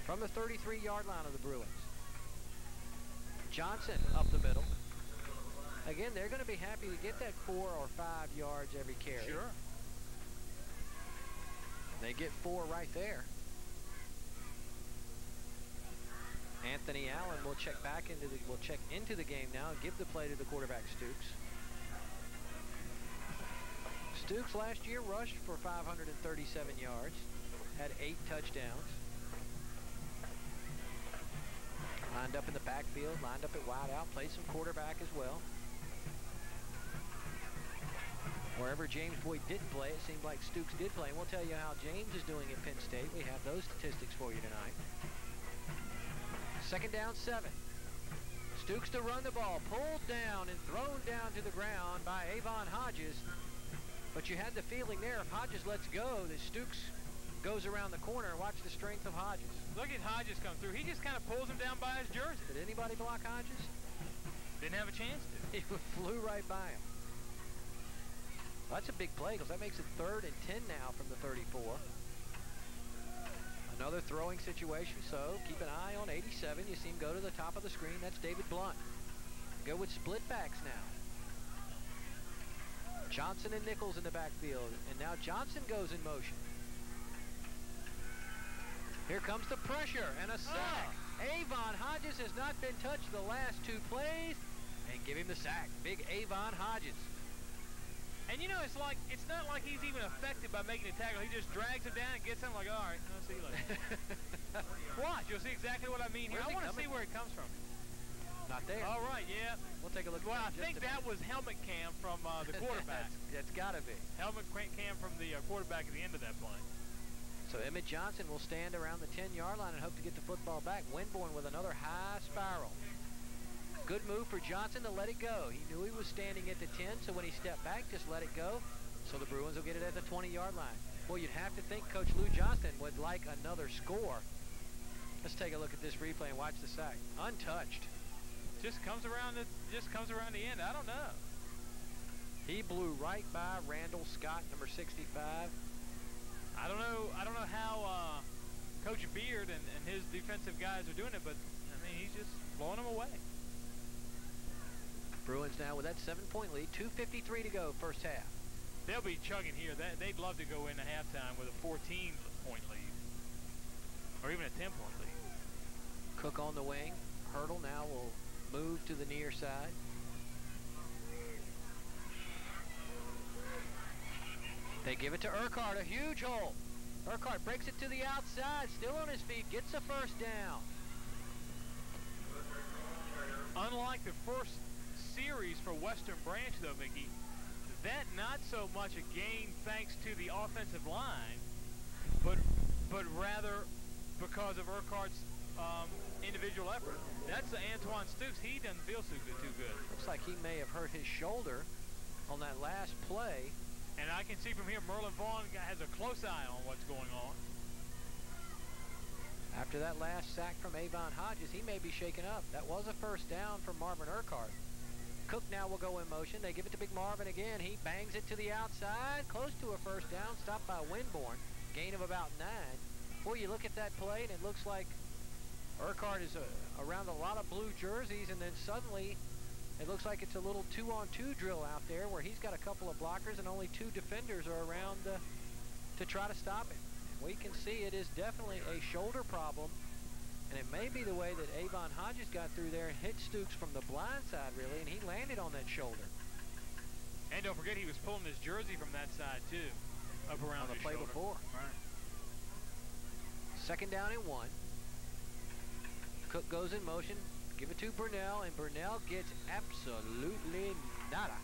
from the 33-yard line of the Bruins. Johnson up the middle. Again, they're going to be happy to get that 4 or 5 yards every carry. Sure. They get 4 right there. Anthony Allen will check into the game now and give the play to the quarterback, Stooks. Stooks last year rushed for 537 yards, had 8 touchdowns. Lined up in the backfield, lined up at wideout, played some quarterback as well. Wherever James Boyd didn't play, it seemed like Stooks did play. And we'll tell you how James is doing at Penn State. We have those statistics for you tonight. 2nd down, 7. Stooks to run the ball, pulled down and thrown down to the ground by Avon Hodges. But you had the feeling there, if Hodges lets go, that Stooks goes around the corner. Watch the strength of Hodges. Look at Hodges come through. He just kind of pulls him down by his jersey. Did anybody block Hodges? Didn't have a chance to. He flew right by him. Well, that's a big play because that makes it 3rd and 10 now from the 34. Another throwing situation, so keep an eye on 87. You see him go to the top of the screen. That's David Blunt. Go with split backs now. Johnson and Nichols in the backfield, and now Johnson goes in motion. Here comes the pressure and a sack. Avon Hodges has not been touched the last 2 plays, and give him the sack. Big Avon Hodges. And you know, it's not like he's even affected by making a tackle. He just drags him down and gets him like, all right, I'll see you later. Watch, you'll see exactly what I mean here. I want to see where it comes from. Not there. All right, yeah. We'll take a look. Well, I think that was helmet cam from the quarterback. That's got to be. Helmet cam from the quarterback at the end of that play. So Emmett Johnson will stand around the 10-yard line and hope to get the football back. Winborn with another high spiral. Good move for Johnson to let it go. He knew he was standing at the 10, so when he stepped back, just let it go. So the Bruins will get it at the 20-yard line. Well, you'd have to think Coach Lou Johnston would like another score. Let's take a look at this replay and watch the sack. Untouched. Just comes around the end. I don't know. He blew right by Randall Scott, number 65. I don't know how Coach Beard and his defensive guys are doing it, but I mean, he's just blowing them away. Bruins now with that 7-point lead, 2:53 to go, first half. They'll be chugging here. They'd love to go into halftime with a 14-point lead, or even a 10-point lead. Cook on the wing. Hurdle now will move to the near side. They give it to Urquhart, a huge hole. Urquhart breaks it to the outside, still on his feet, gets a first down. Unlike the first series for Western Branch, though, Mickey, that not so much a gain thanks to the offensive line, but rather because of Urquhart's individual effort. That's the Antoine Stooks. He doesn't feel too good. Looks like he may have hurt his shoulder on that last play. And I can see from here Merlin Vaughn has a close eye on what's going on. After that last sack from Avon Hodges, he may be shaken up. That was a first down for Marvin Urquhart. Cook now will go in motion. They give it to Big Marvin again. He bangs it to the outside, close to a first down, stopped by Winborn. Gain of about 9. Boy, you look at that play, and it looks like Urquhart is around a lot of blue jerseys, and then suddenly it looks like it's a little 2-on-2 drill out there where he's got a couple of blockers and only 2 defenders are around to try to stop him. And we can see it is definitely a shoulder problem, and it may be the way that Avon Hodges got through there and hit Stooks from the blind side, really, and he landed on that shoulder. And don't forget, he was pulling his jersey from that side, too, up around the play shoulder. Before. Right. Second down and 1. Cook goes in motion. Give it to Burnell, and Burnell gets absolutely nada.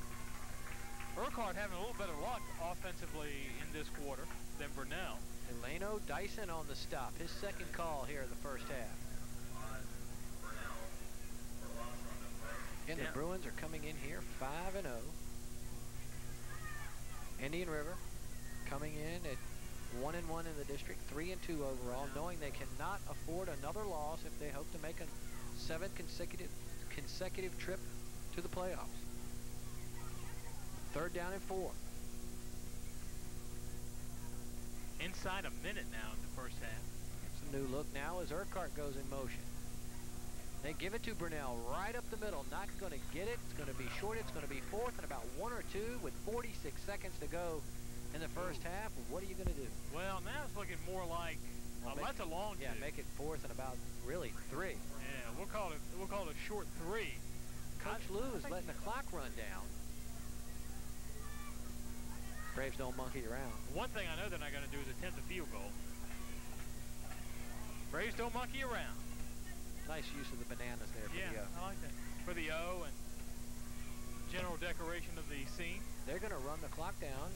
Urquhart having a little better luck offensively in this quarter than Burnell. Delano Dyson on the stop. His second call here in the first half. And the Bruins are coming in here 5-0. Indian River coming in at 1-1 in the district, 3-2 overall, knowing they cannot afford another loss if they hope to make a 7th consecutive trip to the playoffs. Third down and 4. Inside a minute now in the first half. It's a new look now as Urquhart goes in motion. They give it to Burnell right up the middle. Not going to get it. It's going to be short. It's going to be 4th and about 1 or 2 with 46 seconds to go in the first half. What are you going to do? Well, now it's looking more like that's a long 2. Yeah, make it 4th and about really 3. Yeah, we'll call it a short 3. Coach Lou is letting the clock run down. Braves don't monkey around. One thing I know they're not going to do is attempt a field goal. Braves don't monkey around. Nice use of the bananas there for the O. I like that. For the O and general decoration of the scene. They're going to run the clock down.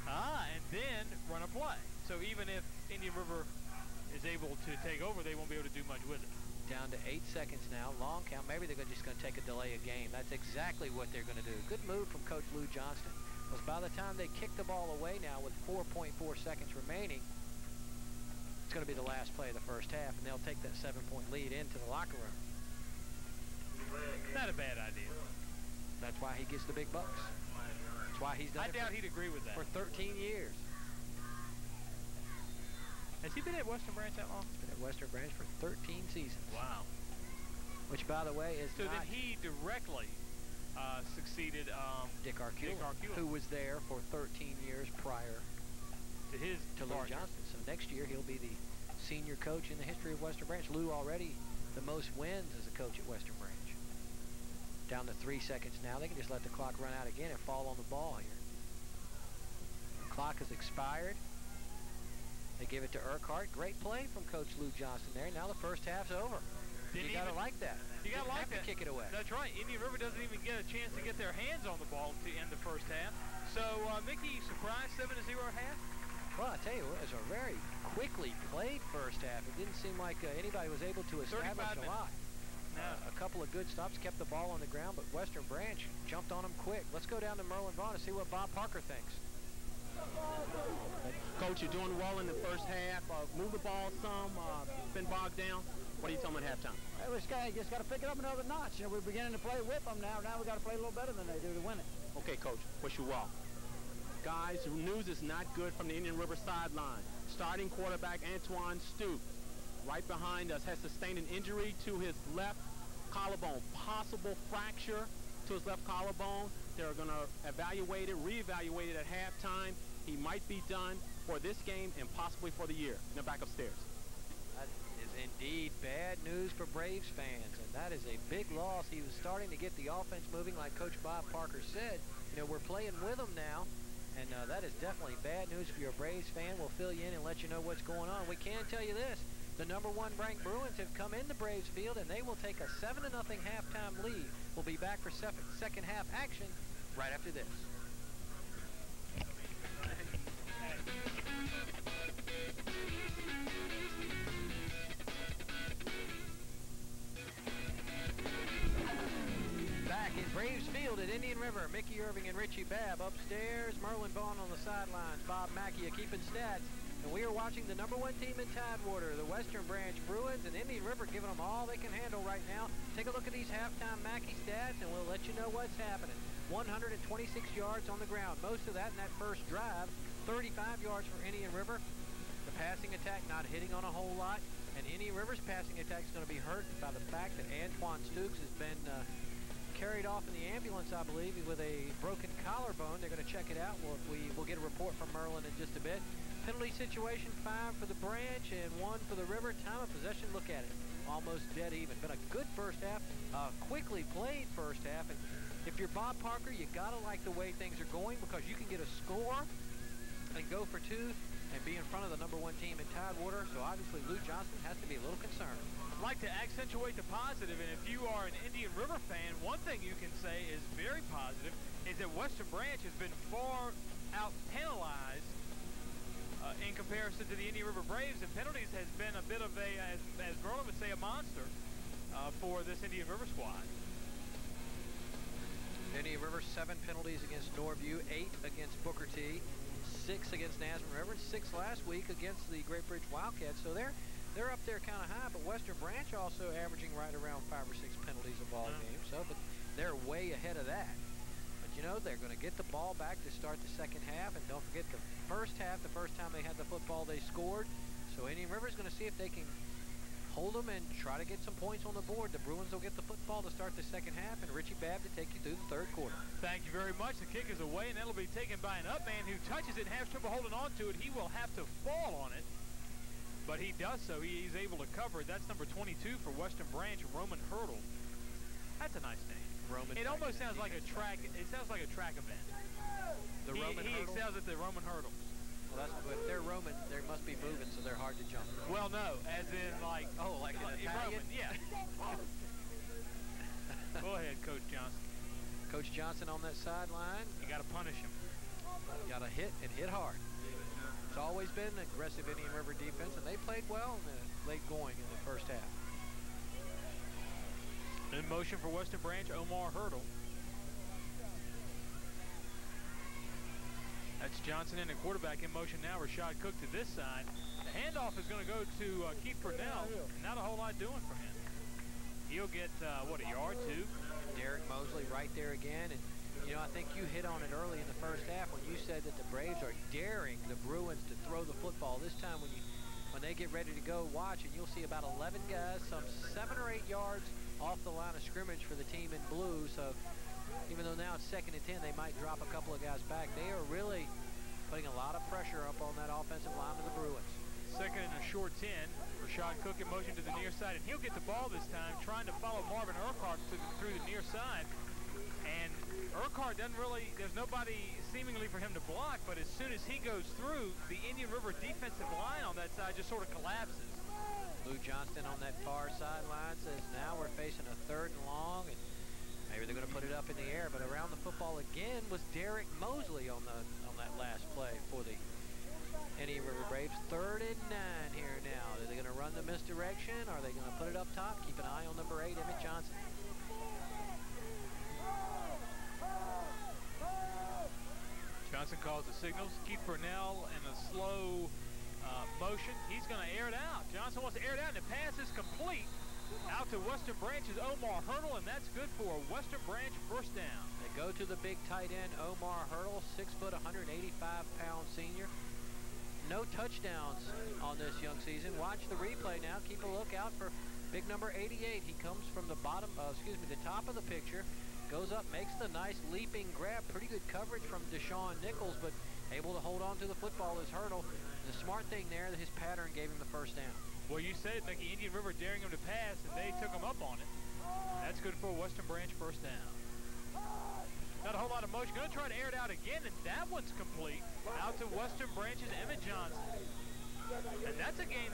And then run a play. So even if Indian River is able to take over, they won't be able to do much with it. Down to 8 seconds now. Long count. Maybe they're just going to take a delay of game. That's exactly what they're going to do. Good move from Coach Lou Johnston. Because by the time they kick the ball away now with 4.4 seconds remaining, it's going to be the last play of the first half, and they'll take that 7-point lead into the locker room. Not a bad idea. That's why he gets the big bucks. That's why he's done it. I doubt he'd agree with that. For 13 years. Has he been at Western Branch that long? Been at Western Branch for 13 seasons. Wow. Which, by the way, is so not... then he directly succeeded Dick Arcula, who was there for 13 years prior to Lou Johnston. So next year he'll be the senior coach in the history of Western Branch. Lou already the most wins as a coach at Western Branch. Down to 3 seconds now. They can just let the clock run out again and fall on the ball here. The clock has expired. They give it to Urquhart. Great play from Coach Lou Johnston there. Now the first half's over. You gotta like that. You gotta like that. To kick it away. That's right. Indian River doesn't even get a chance to get their hands on the ball to end the first half. So, Mickey, surprised 7-0 at half? Well, I tell you what, it was a very quickly played first half. It didn't seem like anybody was able to establish a lot. A couple of good stops, kept the ball on the ground, but Western Branch jumped on them quick. Let's go down to Merlin Vaughn and see what Bob Parker thinks. Coach, you're doing well in the first half. Move the ball some, been bogged down. What do you tell them at halftime? Hey, this guy just got to pick it up another notch. You know, we're beginning to play with them now. Now we got to play a little better than they do to win it. Okay, Coach, wish you well. Guys, the news is not good from the Indian River sideline. Starting quarterback Antoine Stoops, right behind us, has sustained an injury to his left collarbone. Possible fracture to his left collarbone. They're going to evaluate it, reevaluate it at halftime. He might be done for this game and possibly for the year. Now back upstairs. That is indeed bad news for Braves fans, and that is a big loss. He was starting to get the offense moving, like Coach Bob Parker said. You know, we're playing with him now, and that is definitely bad news for your Braves fan. We'll fill you in and let you know what's going on. We can tell you this. The #1 ranked Bruins have come into Braves Field, and they will take a 7-0 halftime lead. We'll be back for second half action right after this. Back in Braves Field at Indian River, Mickey Irving and Richie Babb upstairs. Merlin Vaughn on the sidelines. Bob Mackey keeping stats. And we are watching the #1 team in Tidewater, the Western Branch Bruins, and Indian River giving them all they can handle right now. Take a look at these halftime Mackey stats, and we'll let you know what's happening. 126 yards on the ground, most of that in that first drive. 35 yards for Indian River. The passing attack not hitting on a whole lot, and Indian River's passing attack is going to be hurt by the fact that Antoine Stooks has been carried off in the ambulance, I believe, with a broken collarbone. They're going to check it out. We'll get a report from Merlin in just a bit. Penalty situation, 5 for the Branch and 1 for the River. Time of possession, look at it. Almost dead even. Been a good first half, quickly played first half. And if you're Bob Parker, you got to like the way things are going because you can get a score and go for 2 and be in front of the #1 team in Tidewater. So obviously Lou Johnston has to be a little concerned. I'd like to accentuate the positive, and if you are an Indian River fan, one thing you can say is very positive is that Western Branch has been far out penalized in comparison to the Indian River Braves, and penalties has been a bit of a, as Merlin would say, a monster for this Indian River squad. Indian River, 7 penalties against Norview, 8 against Booker T, 6 against Nazareth River, and 6 last week against the Great Bridge Wildcats. So they're up there kind of high, but Western Branch also averaging right around 5 or 6 penalties a ball game. So, but they're way ahead of that. But you know, they're going to get the ball back to start the second half, and don't forget the first half, the first time they had the football, they scored. So Indian River's going to see if they can hold them and try to get some points on the board. The Bruins will get the football to start the second half, and Richie Babb to take you through the third quarter. Thank you very much. The kick is away, and that'll be taken by an up man who touches it and has trouble holding on to it. He will have to fall on it, but he does so. He's able to cover it. That's number 22 for Western Branch, Roman Hurdle. That's a nice name. Roman. It almost sounds like a track. It sounds like a track event. He excels at the Roman hurdles. Well, if they're Roman, they must be moving, so they're hard to jump. Well, no, as in like like an Italian. Roman, yeah. Go ahead, Coach Johnson. Coach Johnson on that sideline. You got to punish him. Got to hit and hit hard. It's always been an aggressive Indian River defense, and they played well in the late going in the first half. In motion for Western Branch, Omar Hurdle. That's Johnson in the quarterback in motion now. Rashad Cook to this side. The handoff is going to go to Keith Purnell. Not a whole lot doing for him. He'll get, what, a yard, 2? Derek Mosley right there again. And, you know, I think you hit on it early in the first half when you said that the Braves are daring the Bruins to throw the football. This time when you when they get ready to go, watch, and you'll see about 11 guys, some 7 or 8 yards off the line of scrimmage for the team in blue. So even though now it's 2nd and 10, they might drop a couple of guys back. They are really putting a lot of pressure up on that offensive line of the Bruins. 2nd and a short 10. Rashad Cook in motion to the near side, and he'll get the ball this time, trying to follow Marvin Urquhart through the near side. And Urquhart doesn't really, there's nobody seemingly for him to block, but as soon as he goes through, the Indian River defensive line on that side just sort of collapses. Lou Johnston on that far sideline says now we're facing a 3rd and long, and maybe they're going to put it up in the air. But around the football again was Derek Mosley on that last play for the Indian River Braves. 3rd and 9 here now. Are they going to run the misdirection? Are they going to put it up top? Keep an eye on number 8, Emmett Johnson. Johnson calls the signals. Keith Burnell in a slow motion. He's going to air it out. Johnson wants to air it out, and the pass is complete out to Western Branch's Omar Hurdle, and that's good for a Western Branch first down. They go to the big tight end, Omar Hurdle, 6 foot, 185-pound senior. No touchdowns on this young season. Watch the replay now. Keep a lookout for big number 88. He comes from the bottom, the top of the picture. Goes up, makes the nice leaping grab. Pretty good coverage from Deshaun Nichols, but able to hold on to the football is Hurdle. The smart thing there, that his pattern gave him the first down. Well, you said, Mickey, Indian River daring him to pass, and they took him up on it. That's good for a Western Branch first down. Not a whole lot of motion. Going to try to air it out again, and that one's complete. Out to Western Branch's Emmett Johnson. And that's a gain.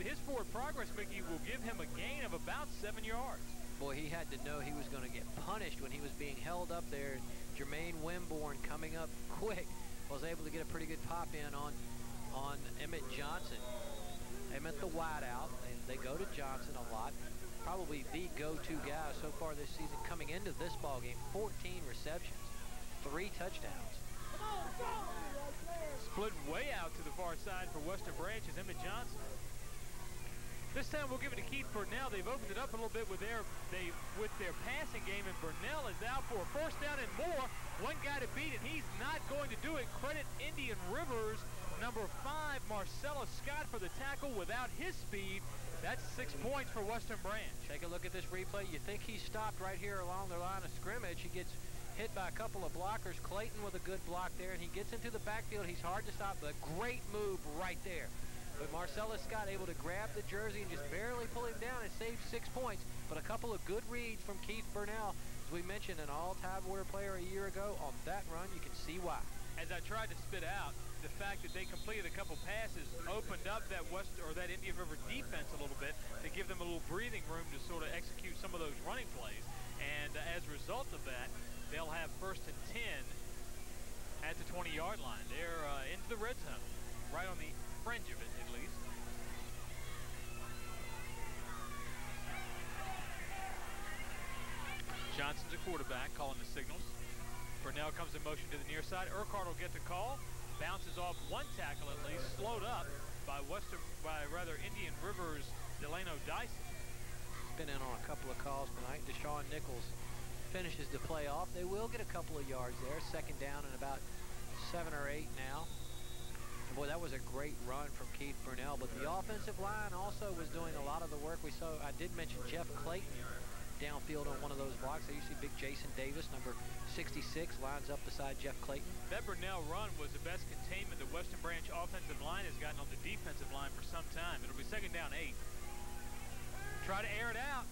His forward progress, Mickey, will give him a gain of about 7 yards. Boy, he had to know he was going to get punished when he was being held up there. Jermaine Wimborne coming up quick was able to get a pretty good pop in on Emmett Johnson. Emmett the wideout. They go to Johnson a lot. Probably the go-to guy so far this season coming into this ball game. 14 receptions, 3 touchdowns. Split way out to the far side for Western Branch is Emmett Johnson. This time we'll give it to Keith Burnell. They've opened it up a little bit with their passing game, and Burnell is out for a first down and more. One guy to beat, and he's not going to do it. Credit Indian River's number 5, Marcellus Scott, for the tackle. Without his speed, that's 6 points for Western Branch. Take a look at this replay. You think he stopped right here along the line of scrimmage. He gets hit by a couple of blockers. Clayton with a good block there, and he gets into the backfield. He's hard to stop, but a great move right there. But Marcellus Scott able to grab the jersey and just barely pull him down and save 6 points. But a couple of good reads from Keith Burnell. As we mentioned, an all-Tidewater player a year ago. On that run, you can see why. As I tried to spit out, the fact that they completed a couple passes opened up that Indian River defense a little bit to give them a little breathing room to sort of execute some of those running plays. And as a result of that, they'll have 1st and 10 at the 20-yard line. They're into the red zone, right on the fringe of it, at least. Johnson's a quarterback, calling the signals. Burnell comes in motion to the near side. Urquhart will get the call. Bounces off one tackle at least, slowed up by Indian River's Delano Dyson. Been in on a couple of calls tonight. Deshaun Nichols finishes the play off. They will get a couple of yards there. 2nd down and about 7 or 8 now. And boy, that was a great run from Keith Burnell. But the offensive line also was doing a lot of the work. We saw, I did mention Jeff Clayton downfield on one of those blocks. There you see big Jason Davis, number 66, lines up beside Jeff Clayton. That Burnell run was the best containment the Western Branch offensive line has gotten on the defensive line for some time. It'll be 2nd down 8. Try to air it out.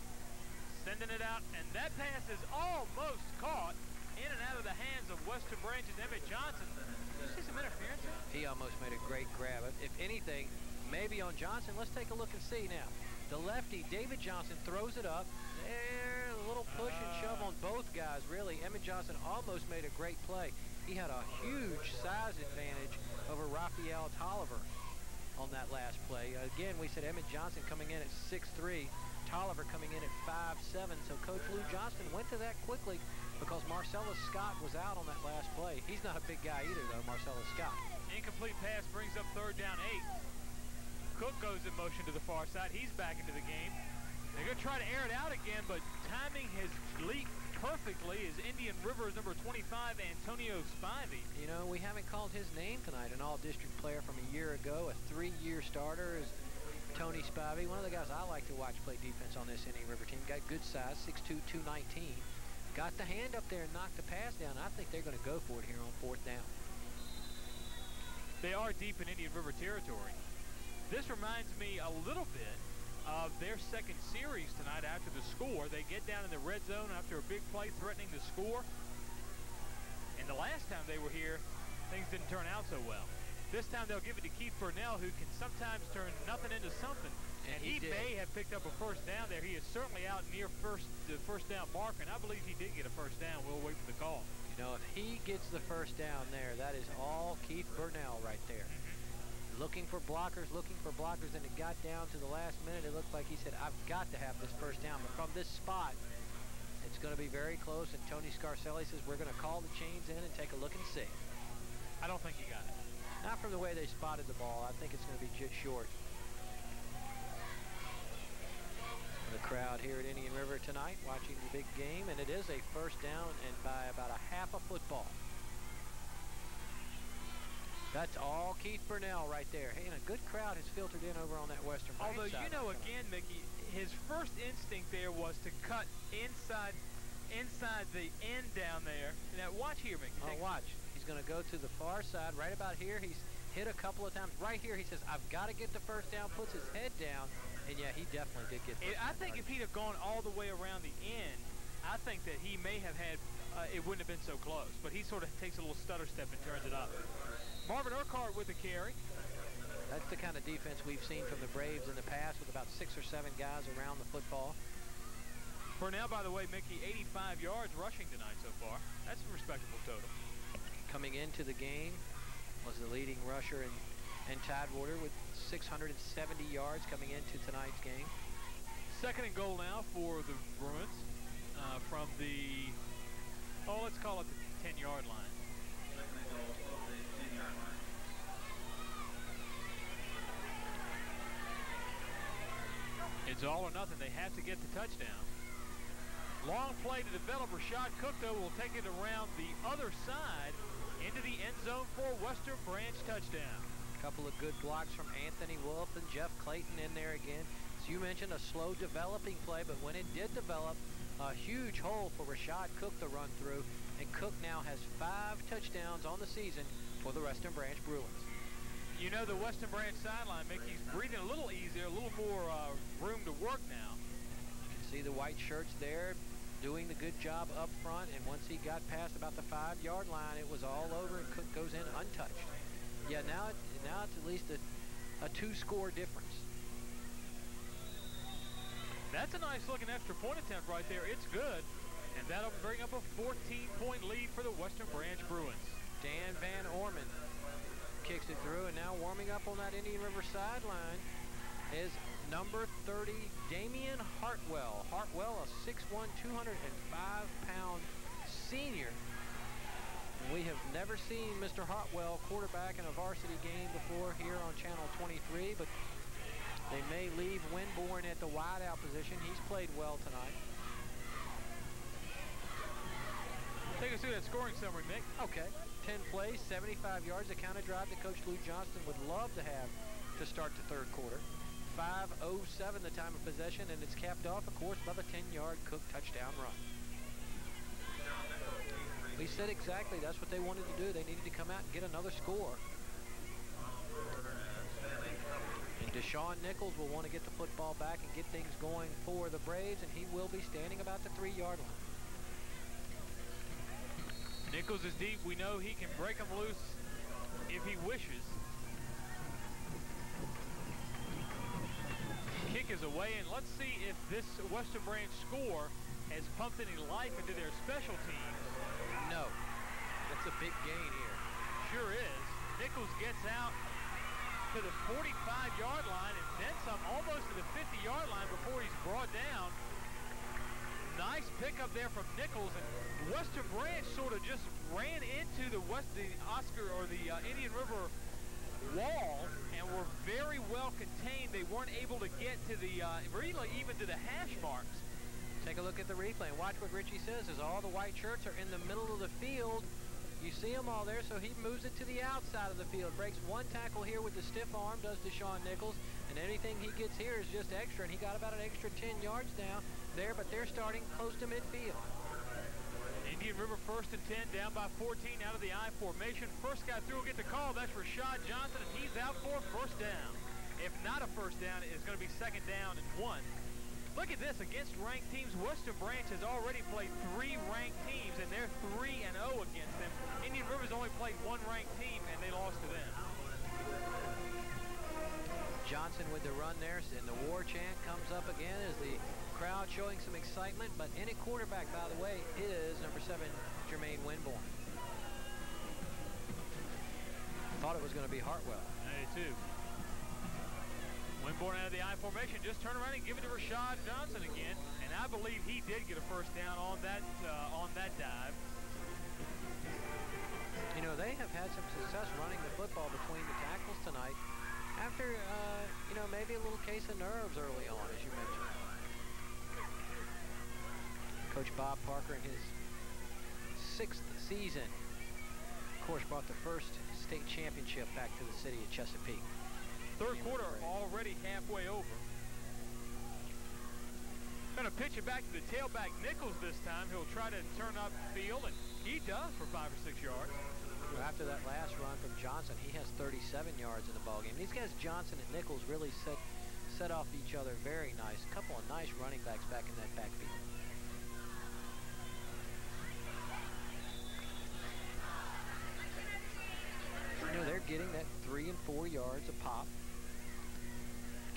Sending it out, and that pass is almost caught in and out of the hands of Western Branch's Emmett Johnson. Did you see some interference there? He almost made a great grab. If anything, maybe on Johnson. Let's take a look and see now. The lefty, David Johnson, throws it up. There, a little push and shove on both guys, really. Emmett Johnson almost made a great play. He had a huge size advantage over Raphael Tolliver on that last play. Again, we said Emmett Johnson coming in at 6'3", Tolliver coming in at 5'7", so Coach Lou Johnston went to that quickly because Marcellus Scott was out on that last play. He's not a big guy either, though, Marcellus Scott. Incomplete pass brings up 3rd down 8. Cook goes in motion to the far side. He's back into the game. They're going to try to air it out again, but timing has perfectly is Indian River's number 25, Antonio Spivey. You know, we haven't called his name tonight. An all-district player from a year ago, a 3-year starter is Tony Spivey. One of the guys I like to watch play defense on this Indian River team. Got good size, 6'2", 219. Got the hand up there and knocked the pass down. I think they're going to go for it here on 4th down. They are deep in Indian River territory. This reminds me a little bit of their second series tonight after the score. They get down in the red zone after a big play threatening to score. And the last time they were here, things didn't turn out so well. This time they'll give it to Keith Burnell, who can sometimes turn nothing into something. And he may have picked up a first down there. He is certainly out near the first down marker, and I believe he did get a first down. We'll wait for the call. You know, if he gets the first down there, that is all Keith Burnell right there. Looking for blockers, and it got down to the last minute. It looked like he said, I've got to have this first down. But from this spot, it's going to be very close, and Tony Scarcelli says, we're going to call the chains in and take a look and see. I don't think he got it. Not from the way they spotted the ball. I think it's going to be just short. The crowd here at Indian River tonight watching the big game, and it is a first down and by about a half a football. That's all Keith Burnell right there. Hey, and a good crowd has filtered in over on that Western Branch Although, side you know, again, Mickey, his first instinct there was to cut inside the end down there. Now, watch here, Mickey. Oh, watch. He's going to go to the far side. Right about here, he's hit a couple of times. Right here, he says, I've got to get the first down, puts his head down, and, yeah, he definitely did get the I think if he'd have gone all the way around the end, I think that he may have had, it wouldn't have been so close. But he sort of takes a little stutter step and turns it up. Marvin Urquhart with the carry. That's the kind of defense we've seen from the Braves in the past with about 6 or 7 guys around the football. Burnell, by the way, Mickey, 85 yards rushing tonight so far. That's a respectable total. Coming into the game was the leading rusher in Tidewater with 670 yards coming into tonight's game. 2nd and goal now for the Bruins from the, let's call it the 10-yard line. It's all or nothing. They have to get the touchdown. Long play to develop. Rashad Cook, though, will take it around the other side into the end zone for Western Branch touchdown. A couple of good blocks from Anthony Wolf and Jeff Clayton in there again. As you mentioned, a slow developing play, but when it did develop, a huge hole for Rashad Cook to run through, and Cook now has 5 touchdowns on the season for the Western Branch Bruins. You know, the Western Branch sideline, Mickey's breathing a little easier, a little more room to work now. You can see the white shirts there doing the good job up front, and once he got past about the 5-yard line, it was all over, and Cook goes in untouched. Yeah, now it's at least a 2-score difference. That's a nice looking extra point attempt right there. It's good, and that'll bring up a 14-point lead for the Western Branch Bruins. Dan Van Orman kicks it through, and now warming up on that Indian River sideline is number 30, Damian Hartwell. Hartwell, a 6'1", 205-pound senior. We have never seen Mr. Hartwell quarterback in a varsity game before here on Channel 23, but they may leave Winborn at the wideout position. He's played well tonight. Take us through that scoring summary, Mick. Okay. 10 plays, 75 yards, a counter drive that Coach Lou Johnston would love to have to start the 3rd quarter. 5:07 the time of possession, and it's capped off, of course, by the 10-yard Cook touchdown run. We said exactly that's what they wanted to do. They needed to come out and get another score. And Deshaun Nichols will want to get the football back and get things going for the Braves, and he will be standing about the 3-yard line. Nichols is deep. We know he can break them loose if he wishes. Kick is away, and let's see if this Western Branch score has pumped any life into their special teams. No. That's a big gain here. Sure is. Nichols gets out to the 45-yard line and then some, almost to the 50-yard line before he's brought down. Nice pickup there from Nichols, and Western Branch sort of just ran into the Indian River wall and were very well contained. They weren't able to get to the really even to the hash marks. Take a look at the replay and watch what Richie says as all the white shirts are in the middle of the field. You see them all there, so he moves it to the outside of the field. Breaks one tackle here with the stiff arm, does Deshaun Nichols, and anything he gets here is just extra, and he got about an extra 10 yards down there, but they're starting close to midfield. Indian River 1st and 10, down by 14 out of the I formation. First guy through will get the call. That's Rashad Johnson, and he's out for a first down. If not a first down, it's going to be 2nd down and 1. Look at this. Against ranked teams, Western Branch has already played 3 ranked teams, and they're 3-0 against them. Indian River's only played 1 ranked team, and they lost to them. Johnson with the run there, and the war chant comes up again as the crowd showing some excitement, but in at quarterback, by the way, is number 7, Jermaine Winborn. Thought it was going to be Hartwell. I did too. Winborn out of the I formation, just turn around and give it to Rashad Johnson again, and I believe he did get a first down on that dive. You know, they have had some success running the football between the tackles tonight after, you know, maybe a little case of nerves early on, as you mentioned. Coach Bob Parker in his 6th season, of course, brought the first state championship back to the city of Chesapeake. Third quarter already halfway over. Going to pitch it back to the tailback Nichols this time. He'll try to turn up field, and he does for 5 or 6 yards. Well, after that last run from Johnson, he has 37 yards in the ballgame. These guys, Johnson and Nichols, really set off each other very nice. A couple of nice running backs back in that backfield. You know, they're getting that 3 and 4 yards a pop.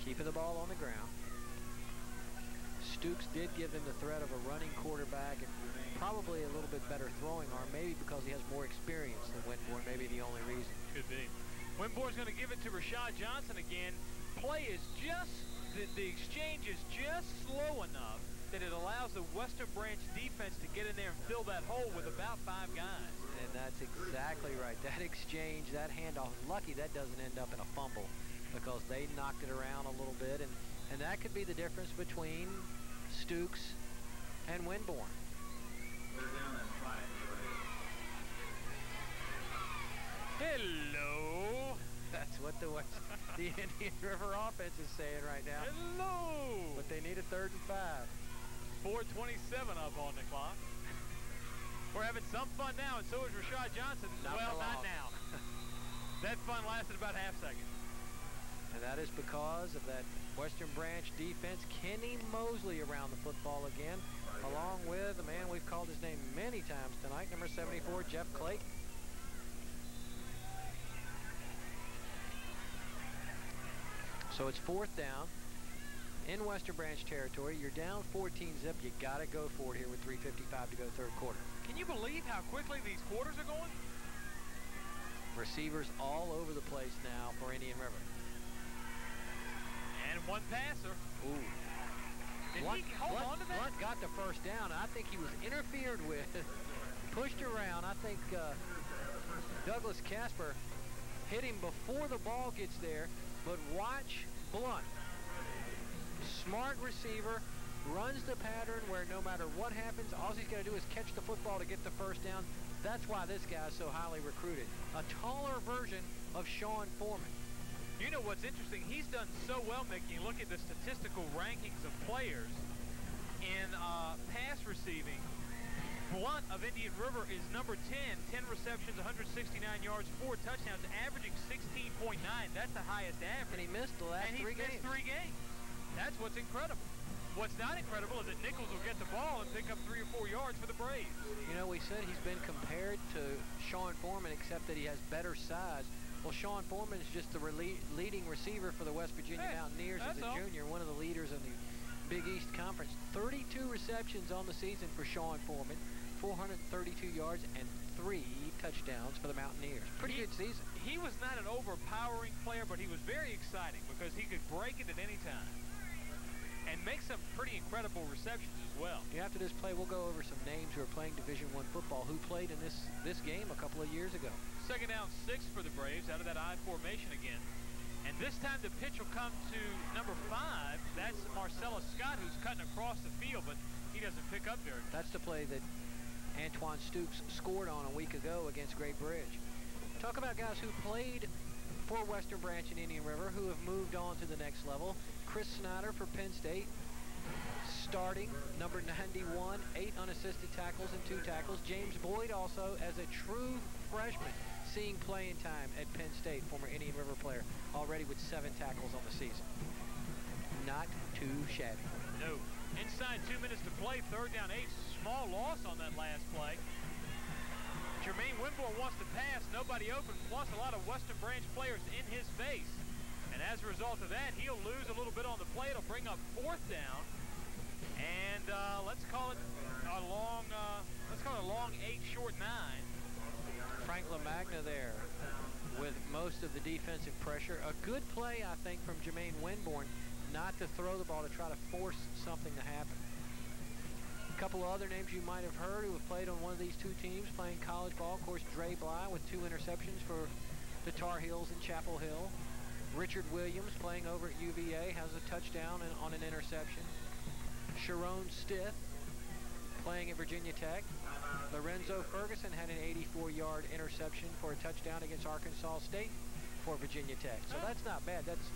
Keeping the ball on the ground. Stooks did give them the threat of a running quarterback and probably a little bit better throwing arm, maybe because he has more experience than Winborn, maybe the only reason. Could be. Winborn's going to give it to Rashad Johnson again. Play is just, the exchange is just slow enough that it allows the Western Branch defense to get in there and fill that hole with about 5 guys. And that's exactly right. That exchange, that handoff, lucky that doesn't end up in a fumble, because they knocked it around a little bit, and that could be the difference between Stooks and Winborn. Hello. That's what the Indian River offense is saying right now. Hello. But they need a 3rd and 5. 4:27 up on the clock. We're having some fun now, and so is Rashad Johnson. Not now. That fun lasted about half second. And that is because of that Western Branch defense. Kenny Mosley around the football again, along with a man we've called his name many times tonight, number 74, Jeff Clayton. So it's 4th down in Western Branch territory. You're down 14-zip. You got to go for it here with 3:55 to go 3rd quarter. Can you believe how quickly these quarters are going? Receivers all over the place now for Indian River. And one passer. Ooh. Did he hold on to that? Blunt got the first down. I think he was interfered with, pushed around. I think Douglas Casper hit him before the ball gets there. But watch Blunt. Smart receiver, runs the pattern where no matter what happens, all he's got to do is catch the football to get the first down. That's why this guy is so highly recruited. A taller version of Sean Foreman. You know what's interesting? He's done so well, Mickey. You look at the statistical rankings of players in pass receiving. Blunt of Indian River is number 10, 10 receptions, 169 yards, 4 touchdowns, averaging 16.9. That's the highest average. And he missed the last 3 games. Missed 3 games. That's what's incredible. What's not incredible is that Nichols will get the ball and pick up 3 or 4 yards for the Braves. You know, we said he's been compared to Sean Foreman, except that he has better size. Well, Sean Foreman is just the leading receiver for the West Virginia Mountaineers as a junior, one of the leaders in the Big East Conference. 32 receptions on the season for Sean Foreman, 432 yards, and 3 touchdowns for the Mountaineers. Pretty good season. He was not an overpowering player, but he was very exciting because he could break it at any time and make some pretty incredible receptions as well. After this play, we'll go over some names who are playing Division I football who played in this game a couple of years ago. 2nd down 6 for the Braves out of that I formation again. And this time the pitch will come to number 5. That's Marcellus Scott, who's cutting across the field, but he doesn't pick up very much. That's the play that Antoine Stooks scored on a week ago against Great Bridge. Talk about guys who played for Western Branch and Indian River who have moved on to the next level. Chris Snyder for Penn State, starting, number 91, 8 unassisted tackles and 2 tackles. James Boyd also as a true freshman, seeing playing time at Penn State, former Indian River player, already with 7 tackles on the season. Not too shabby. No. Inside 2 minutes to play, 3rd down 8. Small loss on that last play. Jermaine Winborn wants to pass, nobody open, plus a lot of Western Branch players in his face. And as a result of that, he'll lose a little bit on the play. It'll bring up 4th down. And let's call it a long 8, short 9. Frank LaMagna there with most of the defensive pressure. A good play, I think, from Jermaine Winborn not to throw the ball, to try to force something to happen. A couple of other names you might have heard who have played on one of these 2 teams playing college ball. Of course, Dre Bly with 2 interceptions for the Tar Heels in Chapel Hill. Richard Williams playing over at UVA has a touchdown on an interception. Sharon Stith playing at Virginia Tech. Lorenzo Ferguson had an 84-yard interception for a touchdown against Arkansas State for Virginia Tech. So that's not bad. That's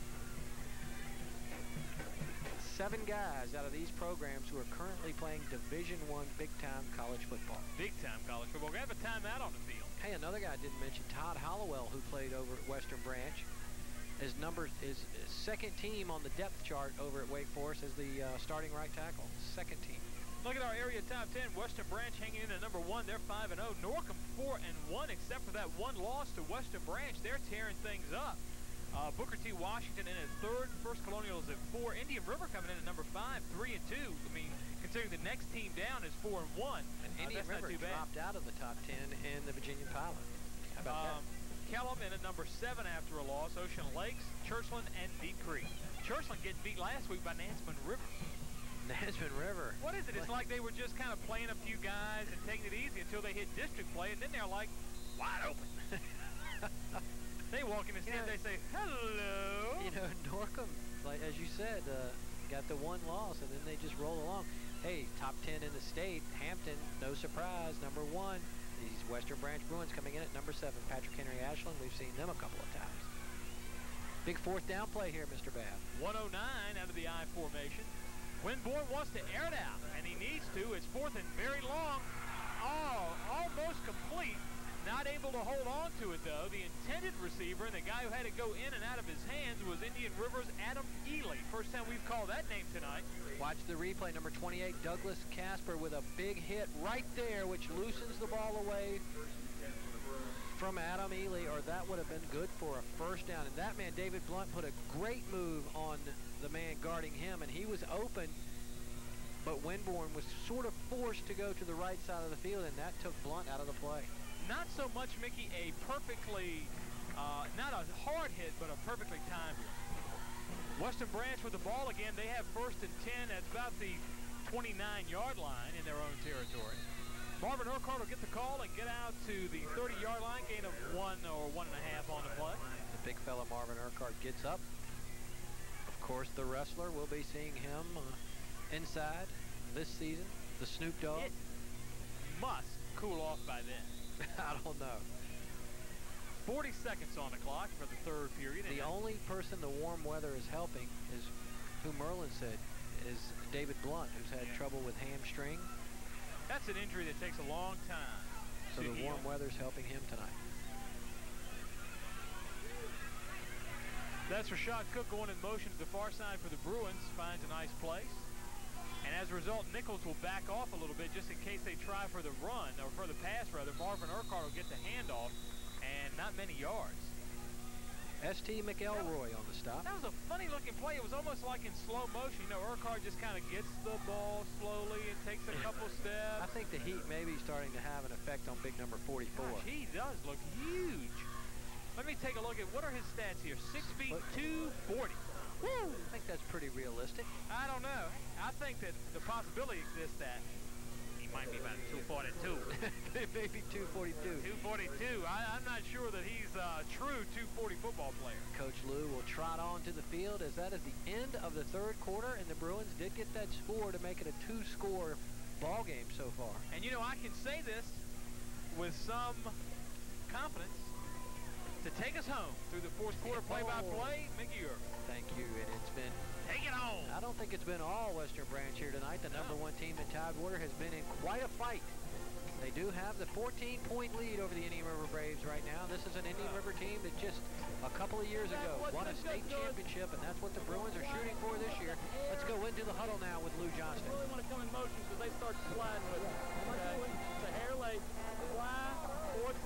7 guys out of these programs who are currently playing Division I big-time college football. Big-time college football. We're going to have a timeout on the field. Hey, another guy I didn't mention, Todd Hollowell, who played over at Western Branch. His 2nd team on the depth chart over at Wake Forest as the starting right tackle. 2nd team. Look at our area top 10. Western Branch hanging in at number 1. They're 5-0. Norcom 4-1, except for that one loss to Western Branch. They're tearing things up. Booker T. Washington in at 3rd. First Colonial is at 4. Indian River coming in at number 5, 3-2. I mean, considering the next team down is 4-1. And Indian River dropped out of the top 10 in the Virginia Pilot. How about that? Kellum in at number 7 after a loss. Ocean Lakes, Churchland, and Deep Creek. Churchland getting beat last week by Nansemond River. Nansemond River. What is it? It's like they were just kind of playing a few guys and taking it easy until they hit district play, and then they're like wide open. They walk in the stand, they say, hello. You know, Norcom, like as you said, got the 1 loss, and then they just roll along. Hey, top 10 in the state. Hampton, no surprise, number 1. These Western Branch Bruins coming in at number 7. Patrick Henry Ashland, we've seen them a couple of times. Big 4th down play here, Mr. Babb. 109 out of the I formation. Winborn wants to air it out, and he needs to. It's 4th and very long. Oh, almost complete. Not able to hold on to it, though. The intended receiver and the guy who had it go in and out of his hands was Indian River's Adam Ely. First time we've called that name tonight. Watch the replay. Number 28, Douglas Casper with a big hit right there, which loosens the ball away from Adam Ely, or that would have been good for a 1st down. And that man, David Blunt, put a great move on the man guarding him, and he was open, but Winborn was sort of forced to go to the right side of the field, and that took Blunt out of the play. Not so much, Mickey, a perfectly, not a hard hit, but a perfectly timed one. Western Branch with the ball again. They have 1st and 10 at about the 29-yard line in their own territory. Marvin Urquhart will get the call and get out to the 30-yard line, gain of 1 or 1.5 on the play. The big fella Marvin Urquhart gets up. Of course, the wrestler, we'll be seeing him inside this season. The Snoop Dogg. It must cool off by then. I don't know. 40 seconds on the clock for the 3rd period. The only person the warm weather is helping is, who Merlin said, is David Blunt, who's had trouble with hamstring. That's an injury that takes a long time. So the warm weather's helping him tonight. That's Rashad Cook going in motion to the far side for the Bruins. Finds a nice place. And as a result, Nichols will back off a little bit just in case they try for the run, or for the pass rather. Marvin Urquhart will get the handoff, and not many yards. S.T. McElroy on the stop. That was a funny-looking play. It was almost like in slow motion. You know, Urquhart just kind of gets the ball slowly and takes a couple steps. I think the heat may be starting to have an effect on big number 44. Gosh, he does look huge. Let me take a look at, what are his stats here? 6 feet 240. Woo! I think that's pretty realistic. I don't know. I think that the possibility exists that he Might be about 242. Maybe 242. 242. I'm not sure that he's a true 240 football player. Coach Lou will trot on to the field as that is the end of the third quarter, and the Bruins did get that score to make it a 2-score ball game so far. And you know, I can say this with some confidence. To take us home through the fourth quarter play-by-play, Mickey Irvin. Thank you, and it's been... Take it home. I don't think it's been all Western Branch here tonight. The number one team in Tidewater has been in quite a fight. They do have the 14-point lead over the Indian River Braves right now. This is an Indian River team that just a couple of years ago won a state championship, and that's what the Bruins are shooting for this year. Let's go into the huddle now with Lou Johnston. You really want to come in motion because they start sliding with it. Okay. It's a hair late. Fly.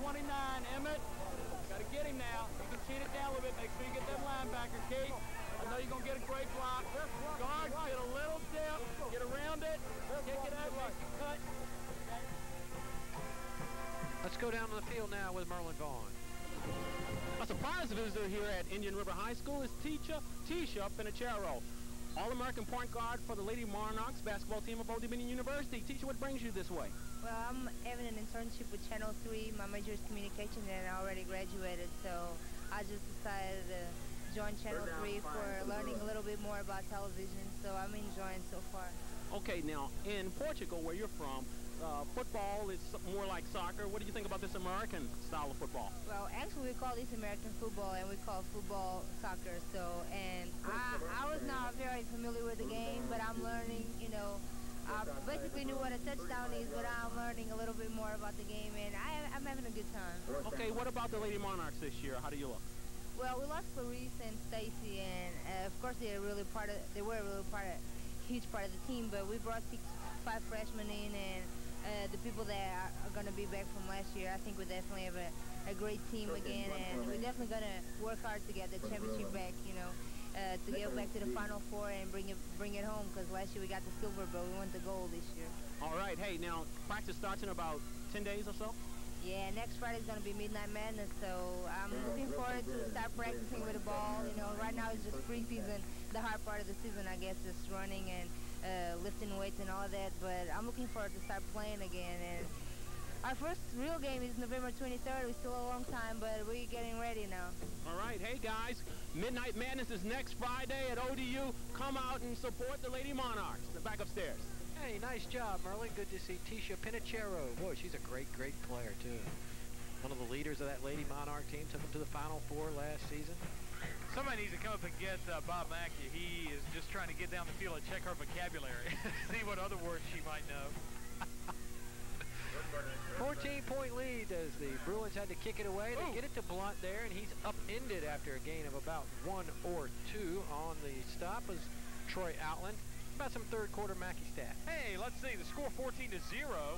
429, Emmett. Got to get him now. You can cheat it down a little bit. Make sure you get that linebacker, Keith. I know you're going to get a great block. Guard, get a little dip. Get around it. Kick it out. Cut. Let's go down to the field now with Merlin Vaughn. A surprise visitor here at Indian River High School is Tisha Pinachero, All-American point guard for the Lady Monarchs basketball team of Old Dominion University. Tisha, what brings you this way? Well, I'm having an internship with Channel 3. My major is communication, and I already graduated, so I just decided to join Channel 3 for learning a little bit more about television, so I'm enjoying so far. Okay, now, in Portugal, where you're from, football is more like soccer. What do you think about this American style of football? Well, actually, we call this American football, and we call football soccer. So, and I was not very familiar with the game, but I'm learning, you know, I basically knew what a touchdown is, but I'm learning a little bit more about the game, and I'm having a good time. Okay, what about the Lady Monarchs this year? How do you look? Well, we lost Clarice and Stacy, and of course they were a huge part of the team, but we brought 5 freshmen in, and the people that are going to be back from last year, I think we definitely have a great team again, and we're definitely going to work hard to get the championship back, you know, to get back to the Final Four and bring it home, because last year we got the silver, but we won the gold this year. All right, hey, now practice starts in about 10 days or so? Yeah, next Friday is going to be Midnight Madness, so I'm looking forward to start practicing with the ball. You know, right now it's just preseason. The hard part of the season, I guess, is running and lifting weights and all that, but I'm looking forward to start playing again. And our first real game is November 23rd. We're still a long time, but we're getting ready now. All right, hey guys, Midnight Madness is next Friday at ODU. Come out and support the Lady Monarchs. They're back upstairs. Hey, nice job, Merlin. Good to see Tisha Pinachero. Boy, she's a great player, too. One of the leaders of that Lady Monarch team. Took them to the Final Four last season. Somebody needs to come up and get Bob Mackey. He is just trying to get down the field and check her vocabulary. See what other words she might know. 14-point lead as the Bruins had to kick it away. They get it to Blunt there, and he's upended after a gain of about 1 or 2 on the stop was Troy Outland. About some third quarter Mackey stat. Hey, let's see. The score 14-0,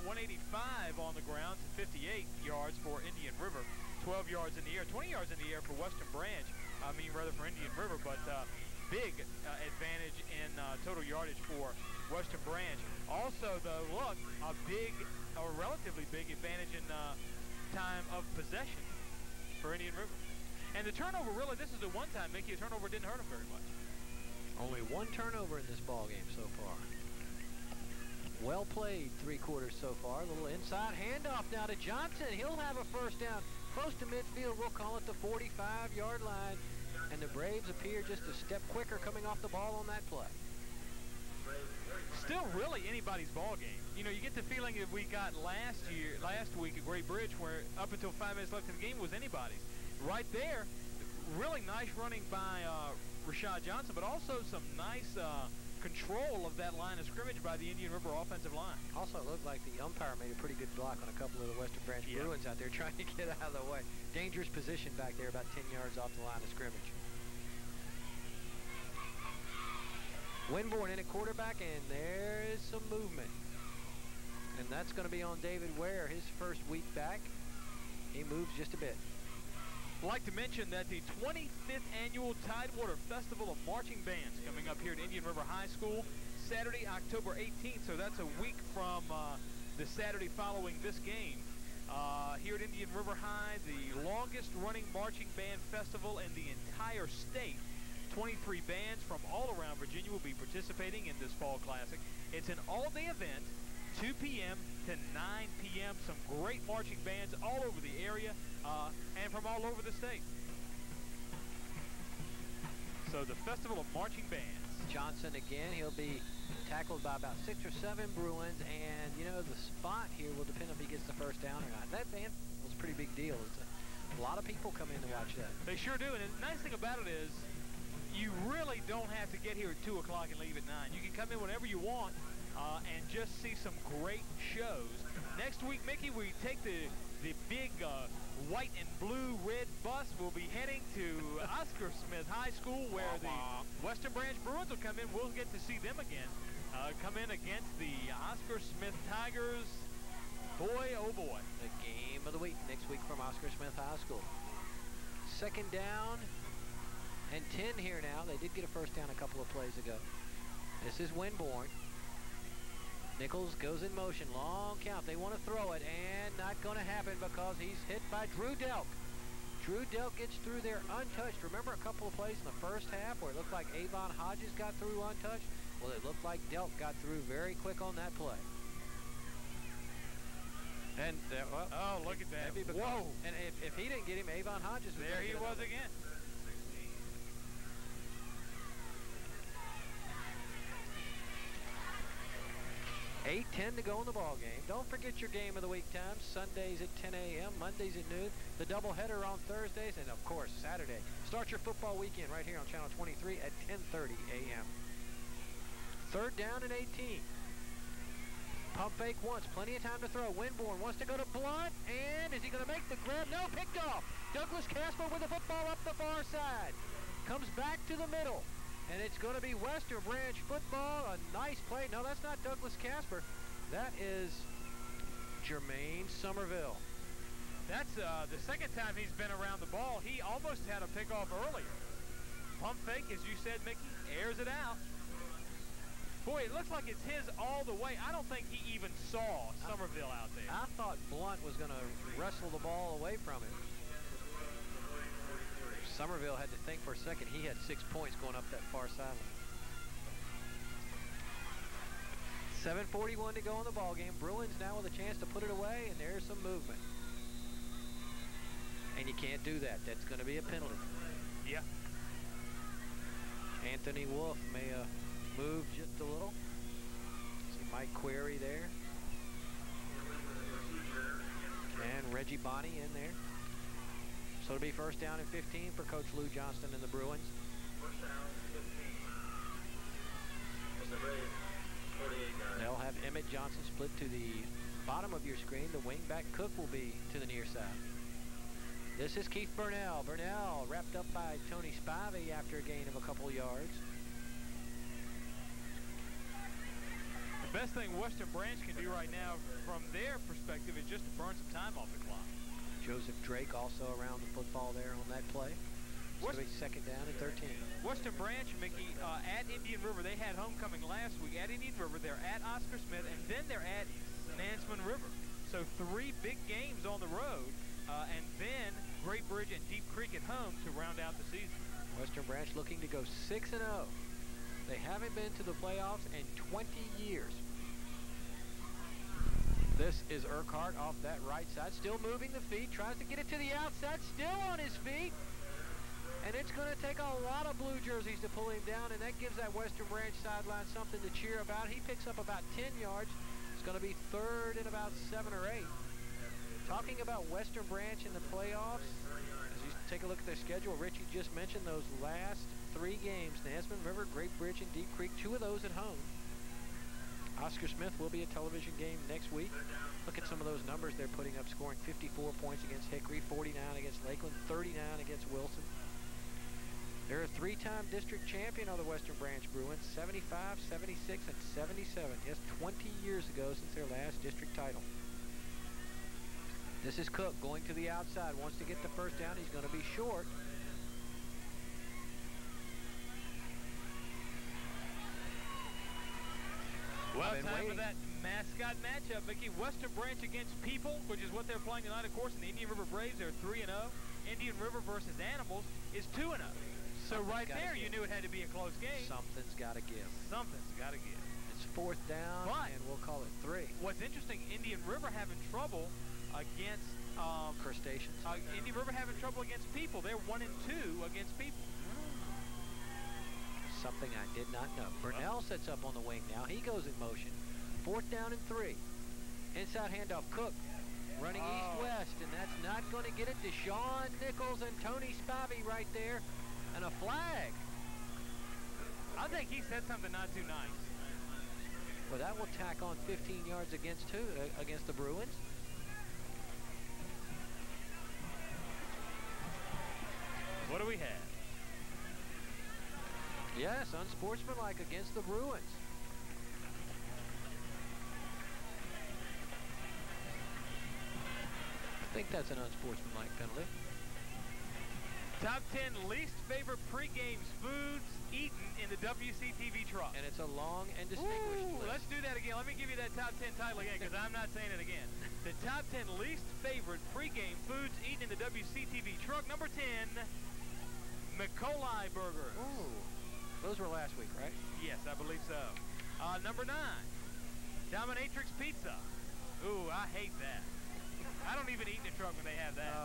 185 on the ground to 58 yards for Indian River, 12 yards in the air, 20 yards in the air for Western Branch. I mean, rather for Indian River, but big advantage in total yardage for Western Branch. Also, though, look, a relatively big advantage in time of possession for Indian River. And the turnover, really, this is the one time, Mickey, a turnover didn't hurt him very much. Only 1 turnover in this ball game so far. Well played 3 quarters so far. A little inside handoff now to Johnson. He'll have a first down close to midfield. We'll call it the 45-yard line. And the Braves appear just a step quicker coming off the ball on that play. Still really anybody's ball game. You know, you get the feeling that we got last week at Great Bridge, where up until 5 minutes left in the game was anybody's. Right there, really nice running by Rashad Johnson, but also some nice control of that line of scrimmage by the Indian River offensive line. Also, it looked like the umpire made a pretty good block on a couple of the Western Branch Bruins out there trying to get out of the way. Dangerous position back there, about 10 yards off the line of scrimmage. Winborn in at quarterback, and there is some movement. And that's going to be on David Ware, his first week back. He moves just a bit. I'd like to mention that the 25th annual Tidewater Festival of Marching Bands coming up here at Indian River High School Saturday, October 18th. So that's a week from the Saturday following this game. Here at Indian River High, the longest running marching band festival in the entire state. 23 bands from all around Virginia will be participating in this fall classic. It's an all-day event 2 p.m. to 9 p.m. Some great marching bands all over the area and from all over the state. So the Festival of Marching Bands. Johnson again, he'll be tackled by about 6 or 7 Bruins, and you know the spot here will depend if he gets the first down or not. That band was a pretty big deal. It's a lot of people come in to watch that. They sure do, and the nice thing about it is you really don't have to get here at 2 o'clock and leave at 9. You can come in whenever you want and just see some great shows. Next week, Mickey, we take the big white and blue red bus. We'll be heading to Oscar Smith High School where the Western Branch Bruins will come in. We'll get to see them again. Come in against the Oscar Smith Tigers. Boy, oh boy. The game of the week next week from Oscar Smith High School. Second down and 10 here now. They did get a first down a couple of plays ago. This is Winborn. Nichols goes in motion, long count. They want to throw it, and not going to happen because he's hit by Drew Delk. Drew Delk gets through there untouched. Remember a couple of plays in the first half where it looked like Avon Hodges got through untouched? Well, it looked like Delk got through very quick on that play. And well, oh, look at that! Whoa! And if he didn't get him, Avon Hodges was there. He was again. 8:10 to go in the ball game. Don't forget your game of the week times. Sundays at 10 a.m., Mondays at noon, the doubleheader on Thursdays, and of course Saturday. Start your football weekend right here on Channel 23 at 10:30 a.m. Third down and 18. Pump fake once, plenty of time to throw. Winborn wants to go to Blunt, and is he going to make the grab? No, picked off. Douglas Casper with the football up the far side. Comes back to the middle, and it's going to be Western Branch football. A nice play. No, that's not Douglas Casper. That is Jermaine Somerville. That's the second time he's been around the ball. He almost had a pickoff earlier. Pump fake, as you said, Mickey, airs it out. Boy, it looks like it's his all the way. I don't think he even saw Somerville out there. I thought Blunt was going to wrestle the ball away from him. Somerville had to think for a second. He had 6 points going up that far sideline. 7:41 to go in the ball game. Bruins now with a chance to put it away, and there's some movement. And you can't do that. That's going to be a penalty. Yeah. Anthony Wolf may move just a little. See Mike Query there. And Reggie Bonney in there. So it'll be first down and 15 for Coach Lou Johnston and the Bruins. First down, 15. Was the Braves, 48 guys. They'll have Emmett Johnson split to the bottom of your screen. The wingback Cook will be to the near side. This is Keith Burnell. Burnell wrapped up by Tony Spivey after a gain of a couple yards. The best thing Western Branch can do right now from their perspective is just to burn some time off the clock. Joseph Drake also around the football there on that play. So it's second down and 13. Western Branch, Mickey, at Indian River, they had homecoming last week at Indian River. They're at Oscar Smith, and then they're at Nansemond River. So 3 big games on the road, and then Great Bridge and Deep Creek at home to round out the season. Western Branch looking to go 6-0. They haven't been to the playoffs in 20 years. This is Urquhart off that right side, still moving the feet, tries to get it to the outside, still on his feet. And it's going to take a lot of blue jerseys to pull him down, and that gives that Western Branch sideline something to cheer about. He picks up about 10 yards. It's going to be third and about 7 or 8. Talking about Western Branch in the playoffs, as you take a look at their schedule, Richie just mentioned those last 3 games, Nansemond River, Great Bridge, and Deep Creek, 2 of those at home. Oscar Smith will be a television game next week. Look at some of those numbers they're putting up, scoring 54 points against Hickory, 49 against Lakeland, 39 against Wilson. They're a 3-time district champion of the Western Branch Bruins, 75, 76, and 77. Yes, 20 years ago since their last district title. This is Cook going to the outside, wants to get the first down. He's going to be short. Well, time for that mascot matchup, Mickey. Western Branch against People, which is what they're playing tonight, of course. And the Indian River Braves are 3-0. Indian River versus Animals is 2-0. So right there, you knew it had to be a close game. Something's got to give. Something's got to give. It's It's 4th down, and we'll call it 3. What's interesting, Indian River having trouble against crustaceans. Indian River having trouble against people. They're 1 and 2 against people. Something I did not know. Burnell sets up on the wing now. He goes in motion. 4th down and 3. Inside handoff, Cook running east-west, and that's not going to get it. Deshaun Nichols and Tony Spivey right there, and a flag. I think he said something not too nice. Well, that will tack on 15 yards against the Bruins. What do we have? Yes, unsportsmanlike against the Bruins. I think that's an unsportsmanlike penalty. Top 10 least favorite pregame foods eaten in the WCTV truck. And it's a long and distinguished list. Let's do that again. Let me give you that top 10 title again, because I'm not saying it again. The top 10 least favorite pregame foods eaten in the WCTV truck. Number 10, McColi burgers. Ooh, those were last week, right? Yes, I believe so. Number 9, Dominatrix pizza. Ooh, I hate that. I don't even eat in the truck when they have that.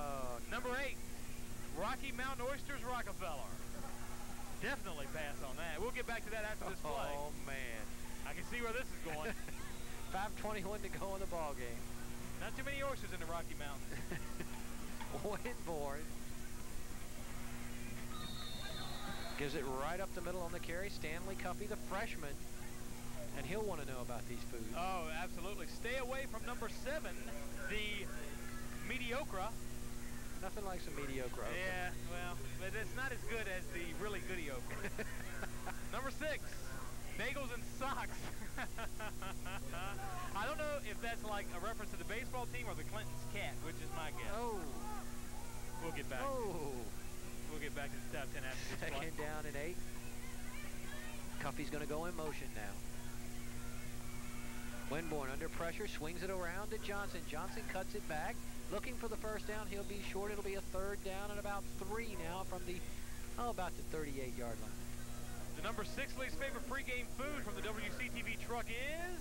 Number 8, Rocky Mountain Oysters Rockefeller. Definitely pass on that. We'll get back to that after this play. Oh, man. I can see where this is going. 5:21 to go in the ball game. Not too many oysters in the Rocky Mountains. Winborn gives it right up the middle on the carry. Stanley Cuffey, the freshman, and he'll want to know about these foods. Oh, absolutely. Stay away from number 7, the mediocre. Nothing like some mediocre okra. Yeah, well, but it's not as good as the really goody okra. Number 6, bagels and socks. I don't know if that's like a reference to the baseball team or the Clinton's cat, which is my guess. Oh. We'll get back. We'll get back to the top 10 after this play. 2nd down and 8. Cuffey's going to go in motion now. Winborn under pressure, swings it around to Johnson. Johnson cuts it back, looking for the first down. He'll be short. It'll be a 3rd down and about 3 now from the, about the 38-yard line. The number 6 least favorite pregame food from the WCTV truck is